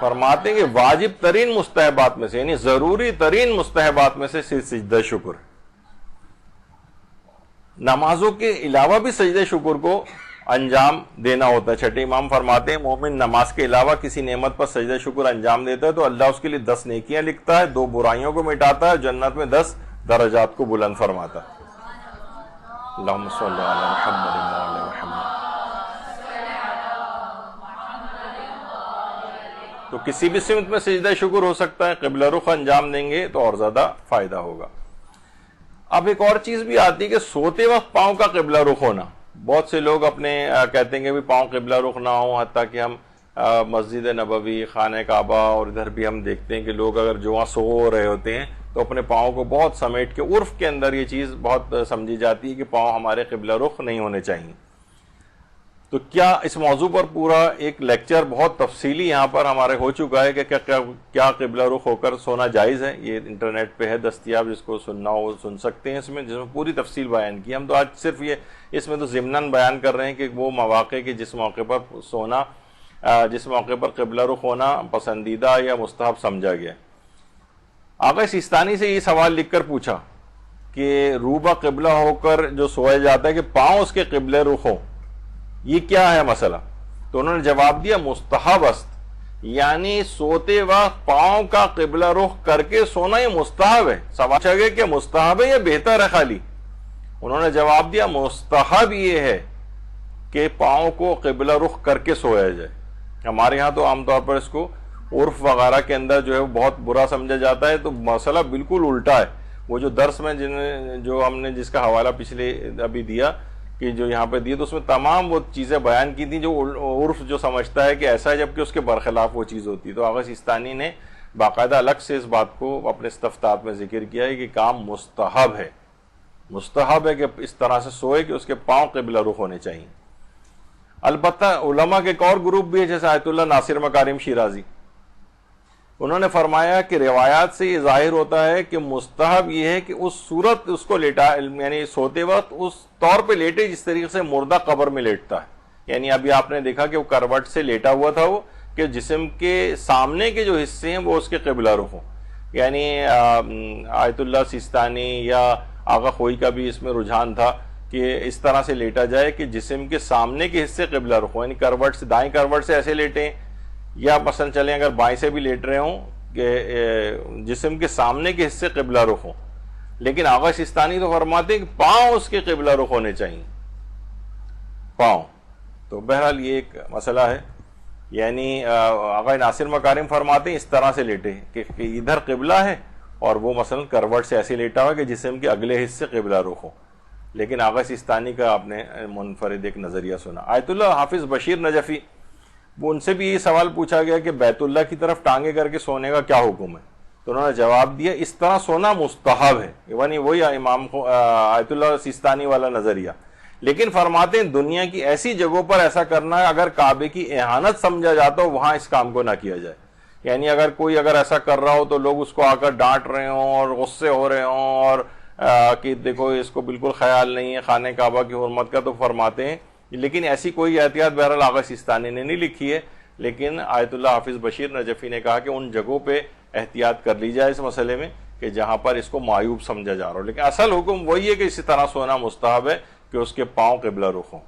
فرماتے ہیں کہ واجب ترین مستحبات میں سے، یعنی ضروری ترین مستحبات میں سے سجدہ شکر. نمازوں کے علاوہ بھی سجدہ شکر کو انجام دینا ہوتا ہے. چھٹے امام فرماتے ہیں مومن نماز کے علاوہ کسی نعمت پر سجدہ شکر انجام دیتا ہے تو اللہ اس کے لیے 10 نیکیاں لکھتا ہے، 2 برائیوں کو مٹاتا ہے، جنت میں 10 درجات کو بلند فرماتا ہے. اللہم صلی علی محمد وعلی محمد. تو کسی بھی سمت میں سجدہ شکر ہو سکتا ہے، قبلہ رخ انجام دیں گے تو اور زیادہ فائدہ ہوگا. اب ایک اور چیز بھی آتی ہے کہ سوتے وقت پاؤں کا قبلہ رخ ہونا. بہت سے لوگ اپنے کہتے ہیں کہ بھی پاؤں قبلہ رخ نہ ہو، حتیٰ کہ ہم مسجد نبوی، خانہ کعبہ اور ادھر بھی ہم دیکھتے ہیں کہ لوگ اگر جو وہاں سو رہے ہوتے ہیں تو اپنے پاؤں کو بہت سمیٹ کے، عرف کے اندر یہ چیز بہت سمجھی جاتی ہے کہ پاؤں ہمارے قبلہ رخ نہیں ہونے چاہیے. تو کیا اس موضوع پر پورا ایک لیکچر بہت تفصیلی یہاں پر ہمارے ہو چکا ہے کہ کیا قبلہ رخ ہو کر سونا جائز ہے. یہ انٹرنیٹ پہ ہے دستیاب، جس کو سننا ہو سن سکتے ہیں. اس میں جس میں پوری تفصیل بیان کی. ہم تو آج صرف اس میں تو ضمناً بیان کر رہے ہیں کہ وہ مواقع کہ جس موقع پر سونا، جس موقع پر قبلہ رخ ہونا پسندیدہ یا مستحب سمجھا گیا. آقا سیستانی سے یہ سوال لکھ کر پوچھا کہ روبہ قبلہ ہو کر جو سویا جاتا ہے کہ پاؤں اس کے قبلہ رخ ہو، یہ کیا ہے مسئلہ؟ تو انہوں نے جواب دیا مستحب است، یعنی سوتے وقت پاؤں کا قبلہ رخ کر کے سونا یہ مستحب ہے. سوال پوچھا گیا کہ مستحب ہے یا بہتر ہے خالی؟ انہوں نے جواب دیا مستحب یہ ہے کہ پاؤں کو قبلہ رخ کر کے سویا جائے. ہمارے ہاں تو عام طور پر اس کو عرف وغیرہ کے اندر جو ہے بہت برا سمجھا جاتا ہے، تو مسئلہ بالکل الٹا ہے. وہ جو درس میں جو ہم نے جس کا حوالہ پچھلے ابھی دیا کہ جو یہاں پہ دیا، تو اس میں تمام وہ چیزیں بیان کی تھیں جو عرف جو سمجھتا ہے کہ ایسا ہے، جبکہ اس کے برخلاف وہ چیز ہوتی ہے. تو آغا سیستانی نے باقاعدہ الگ سے اس بات کو اپنے استفتاء میں ذکر کیا ہے کہ کام مستحب ہے. مستحب ہے کہ اس طرح سے سوئے کہ اس کے پاؤں قبلہ رخ ہونے چاہیے. البتہ علماء کے ایک اور گروپ بھی ہے جیسے آیت اللہ ناصر مکارم شیرازی، انہوں نے فرمایا کہ روایات سے یہ ظاہر ہوتا ہے کہ مستحب یہ ہے کہ اس صورت اس کو لیٹا، یعنی سوتے وقت اس طور پہ لیٹے جس طریقے سے مردہ قبر میں لیٹتا ہے. یعنی ابھی آپ نے دیکھا کہ وہ کروٹ سے لیٹا ہوا تھا، وہ کہ جسم کے سامنے کے جو حصے ہیں وہ اس کے قبلہ رخ ہوں. یعنی آیت اللہ سیستانی یا آغا خوئی کا بھی اس میں رجحان تھا کہ اس طرح سے لیٹا جائے کہ جسم کے سامنے کے حصے قبلہ رخ ہوں. یعنی کروٹ سے، دائیں کروٹ سے ایسے لیٹیں، یا مثلا چلیں اگر بائیں سے بھی لیٹ رہے ہوں کہ جسم کے سامنے کے حصے قبلہ رخ ہوں. لیکن آغا سیستانی تو فرماتے ہیں کہ پاؤں اس کے قبلہ رخ ہونے چاہیے، پاؤں. تو بہرحال یہ ایک مسئلہ ہے. یعنی آغا ناصر مکارم فرماتے ہیں اس طرح سے لیٹے کہ ادھر قبلہ ہے اور وہ مثلا کروٹ سے ایسے لیٹا ہوا کہ جسم کے اگلے حصے قبلہ رخ ہو. لیکن آغا سیستانی کا آپ نے منفرد ایک نظریہ سنا. آیت اللہ حافظ بشیر نجفی، وہ ان سے بھی یہ سوال پوچھا گیا کہ بیت اللہ کی طرف ٹانگے کر کے سونے کا کیا حکم ہے؟ تو انہوں نے جواب دیا اس طرح سونا مستحب ہے. یعنی وہی امام آیت اللہ سیستانی والا نظریہ. لیکن فرماتے ہیں دنیا کی ایسی جگہوں پر ایسا کرنا ہے اگر کعبے کی اہانت سمجھا جاتا ہو وہاں اس کام کو نہ کیا جائے. یعنی اگر کوئی ایسا کر رہا ہو تو لوگ اس کو آ کر ڈانٹ رہے ہوں اور غصے ہو رہے ہوں اور کہ دیکھو اس کو بالکل خیال نہیں ہے خانہ کعبہ کی حرمت کا، تو فرماتے ہیں لیکن ایسی کوئی احتیاط بہرحال آغا سیستانی نے نہیں لکھی ہے. لیکن آیت اللہ حافظ بشیر نجفی نے کہا کہ ان جگہوں پہ احتیاط کر لی جائے اس مسئلے میں کہ جہاں پر اس کو معیوب سمجھا جا رہا ہو. لیکن اصل حکم وہی ہے کہ اسی طرح سونا مستحب ہے کہ اس کے پاؤں قبلہ رخ ہوں.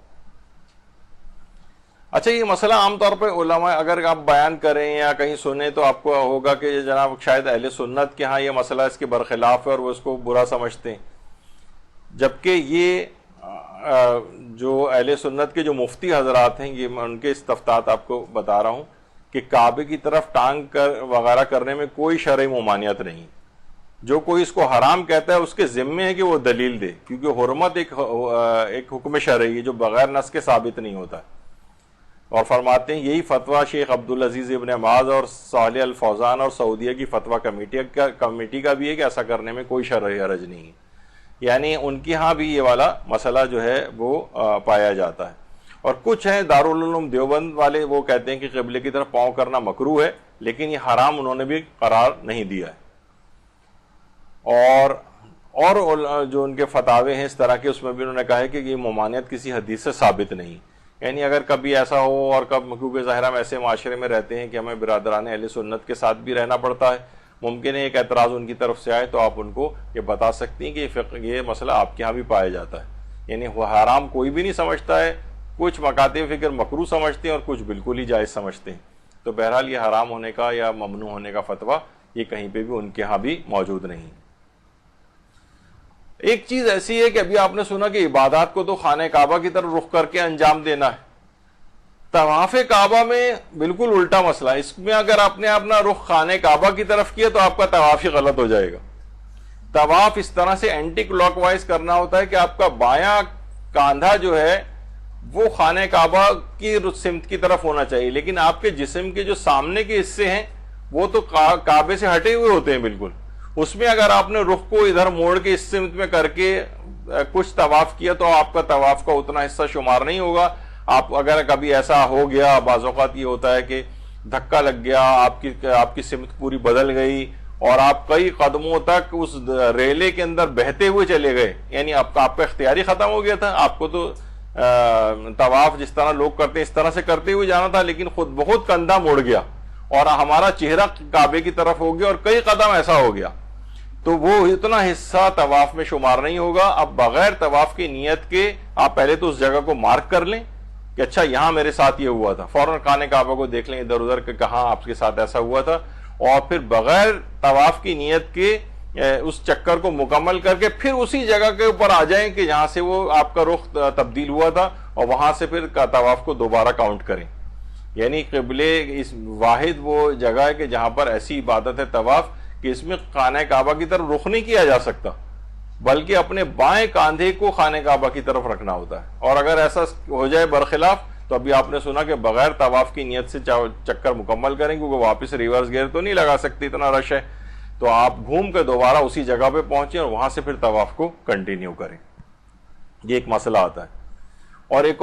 اچھا، یہ مسئلہ عام طور پہ علماء اگر آپ بیان کریں یا کہیں سنیں تو آپ کو ہوگا کہ جناب شاید اہل سنت کے ہاں یہ مسئلہ اس کے برخلاف ہے اور وہ اس کو برا سمجھتے ہیں. جبکہ یہ جو اہل سنت کے جو مفتی حضرات ہیں، یہ ان کے استفتاءات آپ کو بتا رہا ہوں کہ کعبے کی طرف ٹانگ وغیرہ کرنے میں کوئی شرعی ممانعت نہیں. جو کوئی اس کو حرام کہتا ہے اس کے ذمے ہے کہ وہ دلیل دے، کیونکہ حرمت ایک حکم شرعی ہے جو بغیر نص کے ثابت نہیں ہوتا. اور فرماتے ہیں یہی فتویٰ شیخ عبدالعزیز ابن باز اور صالح الفوزان اور سعودیہ کی فتویٰ کمیٹی کا بھی ہے کہ ایسا کرنے میں کوئی شرعی حرج نہیں ہے. یعنی ان کی ہاں بھی یہ والا مسئلہ جو ہے وہ پایا جاتا ہے. اور کچھ ہیں دارالعلوم دیوبند والے، وہ کہتے ہیں کہ قبلے کی طرف پاؤں کرنا مکروہ ہے، لیکن یہ حرام انہوں نے بھی قرار نہیں دیا ہے. اور جو ان کے فتاوے ہیں اس طرح کے، اس میں بھی انہوں نے کہا ہے کہ یہ ممانعت کسی حدیث سے ثابت نہیں. یعنی اگر کبھی ایسا ہو، اور کیونکہ ظاہر ہم ایسے معاشرے میں رہتے ہیں کہ ہمیں برادران اہل سنت کے ساتھ بھی رہنا پڑتا ہے، ممکن ہے ایک اعتراض ان کی طرف سے آئے تو آپ ان کو یہ بتا سکتی ہیں کہ یہ مسئلہ آپ کے ہاں بھی پایا جاتا ہے. یعنی وہ حرام کوئی بھی نہیں سمجھتا ہے، کچھ مکاتب فکر مکروہ سمجھتے ہیں اور کچھ بالکل ہی جائز سمجھتے ہیں. تو بہرحال یہ حرام ہونے کا یا ممنوع ہونے کا فتویٰ یہ کہیں پہ بھی ان کے ہاں بھی موجود نہیں. ایک چیز ایسی ہے کہ ابھی آپ نے سنا کہ عبادات کو تو خانہ کعبہ کی طرف رخ کر کے انجام دینا ہے. طواف کعبہ میں بالکل الٹا مسئلہ. اس میں اگر آپ نے اپنا رخ خانہ کعبہ کی طرف کیا تو آپ کا طواف ہی غلط ہو جائے گا. طواف اس طرح سے اینٹی کلاک وائز کرنا ہوتا ہے کہ آپ کا بایاں کاندھا جو ہے وہ خانہ کعبہ کی سمت کی طرف ہونا چاہیے، لیکن آپ کے جسم کے جو سامنے کے حصے ہیں وہ تو کعبے سے ہٹے ہوئے ہوتے ہیں بالکل. اس میں اگر آپ نے رخ کو ادھر موڑ کے اس سمت میں کر کے کچھ طواف کیا تو آپ کا طواف کا اتنا حصہ شمار نہیں ہوگا. آپ اگر کبھی ایسا ہو گیا، بعض اوقات یہ ہوتا ہے کہ دھکا لگ گیا، آپ کی سمت پوری بدل گئی اور آپ کئی قدموں تک اس ریلے کے اندر بہتے ہوئے چلے گئے، یعنی آپ کا اختیار ہی ختم ہو گیا تھا، آپ کو تو طواف جس طرح لوگ کرتے ہیں اس طرح سے کرتے ہوئے جانا تھا، لیکن خود بہت کندھا مڑ گیا اور ہمارا چہرہ کعبے کی طرف ہو گیا اور کئی قدم ایسا ہو گیا، تو وہ اتنا حصہ طواف میں شمار نہیں ہوگا۔ اب بغیر طواف کی نیت کے آپ پہلے تو اس جگہ کو مارک کر لیں کہ اچھا یہاں میرے ساتھ یہ ہوا تھا، فوراً خانہ کعبہ کو دیکھ لیں ادھر ادھر کہ کہاں آپ کے ساتھ ایسا ہوا تھا، اور پھر بغیر طواف کی نیت کے اس چکر کو مکمل کر کے پھر اسی جگہ کے اوپر آ جائیں کہ جہاں سے وہ آپ کا رخ تبدیل ہوا تھا، اور وہاں سے پھر طواف کو دوبارہ کاؤنٹ کریں۔ یعنی قبلے اس واحد وہ جگہ ہے کہ جہاں پر ایسی عبادت ہے طواف کہ اس میں خانہ کعبہ کی طرف رخ نہیں کیا جا سکتا، بلکہ اپنے بائیں کاندھے کو خانہ کعبہ کی طرف رکھنا ہوتا ہے، اور اگر ایسا ہو جائے برخلاف تو ابھی آپ نے سنا کہ بغیر طواف کی نیت سے چکر مکمل کریں، کیونکہ واپس ریورس گیئر تو نہیں لگا سکتے، اتنا رش ہے، تو آپ گھوم کے دوبارہ اسی جگہ پہ پہنچیں اور وہاں سے پھر طواف کو کنٹینیو کریں۔ یہ ایک مسئلہ آتا ہے۔ اور ایک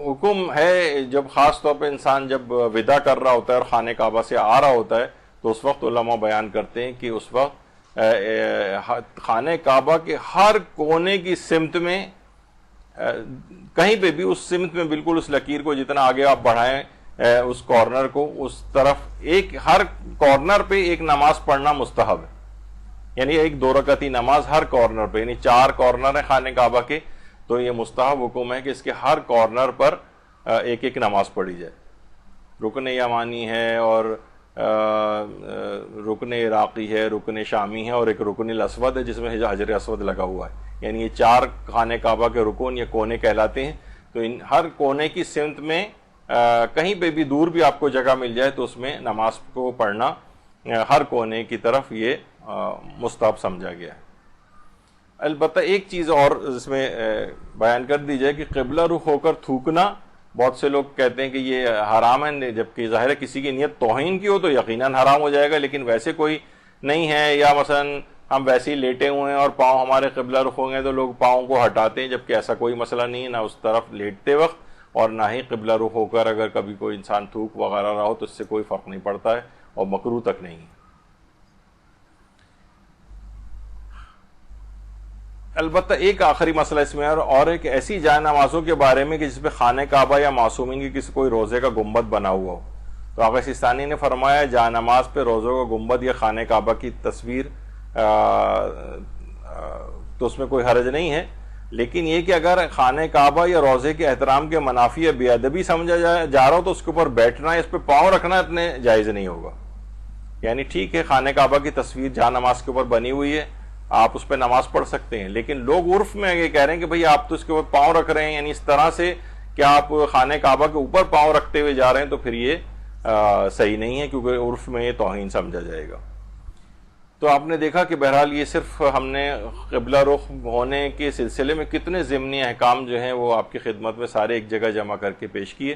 حکم ہے، جب خاص طور پہ انسان جب وداع کر رہا ہوتا ہے اور خانہ کعبہ سے آ رہا ہوتا ہے تو اس وقت علماء بیان کرتے ہیں کہ اس وقت خانہ کعبہ کے ہر کونے کی سمت میں کہیں پہ بھی اس سمت میں بالکل اس لکیر کو جتنا آگے آپ بڑھائیں اس کارنر کو، اس طرف ہر کارنر پہ ایک نماز پڑھنا مستحب ہے، یعنی ایک 2 رکعتی نماز ہر کارنر پہ، یعنی 4 کارنر ہیں خانہ کعبہ کے، تو یہ مستحب حکم ہے کہ اس کے ہر کارنر پر ایک نماز پڑھی جائے۔ رکن یمانی ہے اور رکن عراقی ہے، رکن شامی ہے، اور ایک رکن الاسود ہے جس میں حجر اسود لگا ہوا ہے، یعنی یہ 4 خانہ کعبہ کے رکن یا کونے کہلاتے ہیں۔ تو ان ہر کونے کی سمت میں کہیں پہ بھی دور بھی آپ کو جگہ مل جائے تو اس میں نماز کو پڑھنا ہر کونے کی طرف یہ مستحب سمجھا گیا ہے۔ البتہ ایک چیز اور اس میں بیان کر دی جائے کہ قبلہ رخ ہو کر تھوکنا، بہت سے لوگ کہتے ہیں کہ یہ حرام ہے، جبکہ ظاہر ہے کسی کی نیت توہین کی ہو تو یقیناً حرام ہو جائے گا، لیکن ویسے کوئی نہیں ہے، یا مثلا ہم ویسے ہی لیٹے ہوئے ہیں اور پاؤں ہمارے قبلہ رخ ہوں گے تو لوگ پاؤں کو ہٹاتے ہیں، جبکہ ایسا کوئی مسئلہ نہیں ہے، نہ اس طرف لیٹتے وقت اور نہ ہی قبلہ رخ ہو کر اگر کبھی کوئی انسان تھوک وغیرہ رہا ہو تو اس سے کوئی فرق نہیں پڑتا ہے اور مکروہ تک نہیں ہے۔ البتہ ایک آخری مسئلہ اس میں اور ایک ایسی جائے نمازوں کے بارے میں کہ جس پہ خانہ کعبہ یا معصومین کی کسی کوئی روزے کا گنبد بنا ہوا ہو، تو آقا سیستانی نے فرمایا جائے نماز پہ روزوں کا گنبد یا خانہ کعبہ کی تصویر تو اس میں کوئی حرج نہیں ہے، لیکن یہ کہ اگر خانہ کعبہ یا روزے کے احترام کے منافی یا بے ادبی سمجھا جا رہا ہو تو اس کے اوپر بیٹھنا، اس پہ پاؤں رکھنا اتنے جائز نہیں ہوگا۔ یعنی ٹھیک ہے خانہ کعبہ کی تصویر جہاں نماز کے اوپر بنی ہوئی ہے، آپ اس پہ نماز پڑھ سکتے ہیں، لیکن لوگ عرف میں یہ کہہ رہے ہیں کہ بھئی آپ تو اس کے اوپر پاؤں رکھ رہے ہیں، یعنی اس طرح سے کہ آپ خانہ کعبہ کے اوپر پاؤں رکھتے ہوئے جا رہے ہیں، تو پھر یہ صحیح نہیں ہے، کیونکہ عرف میں یہ توہین سمجھا جائے گا۔ تو آپ نے دیکھا کہ بہرحال یہ صرف ہم نے قبلہ رخ ہونے کے سلسلے میں کتنے ضمنی احکام جو ہیں وہ آپ کی خدمت میں سارے ایک جگہ جمع کر کے پیش کیے۔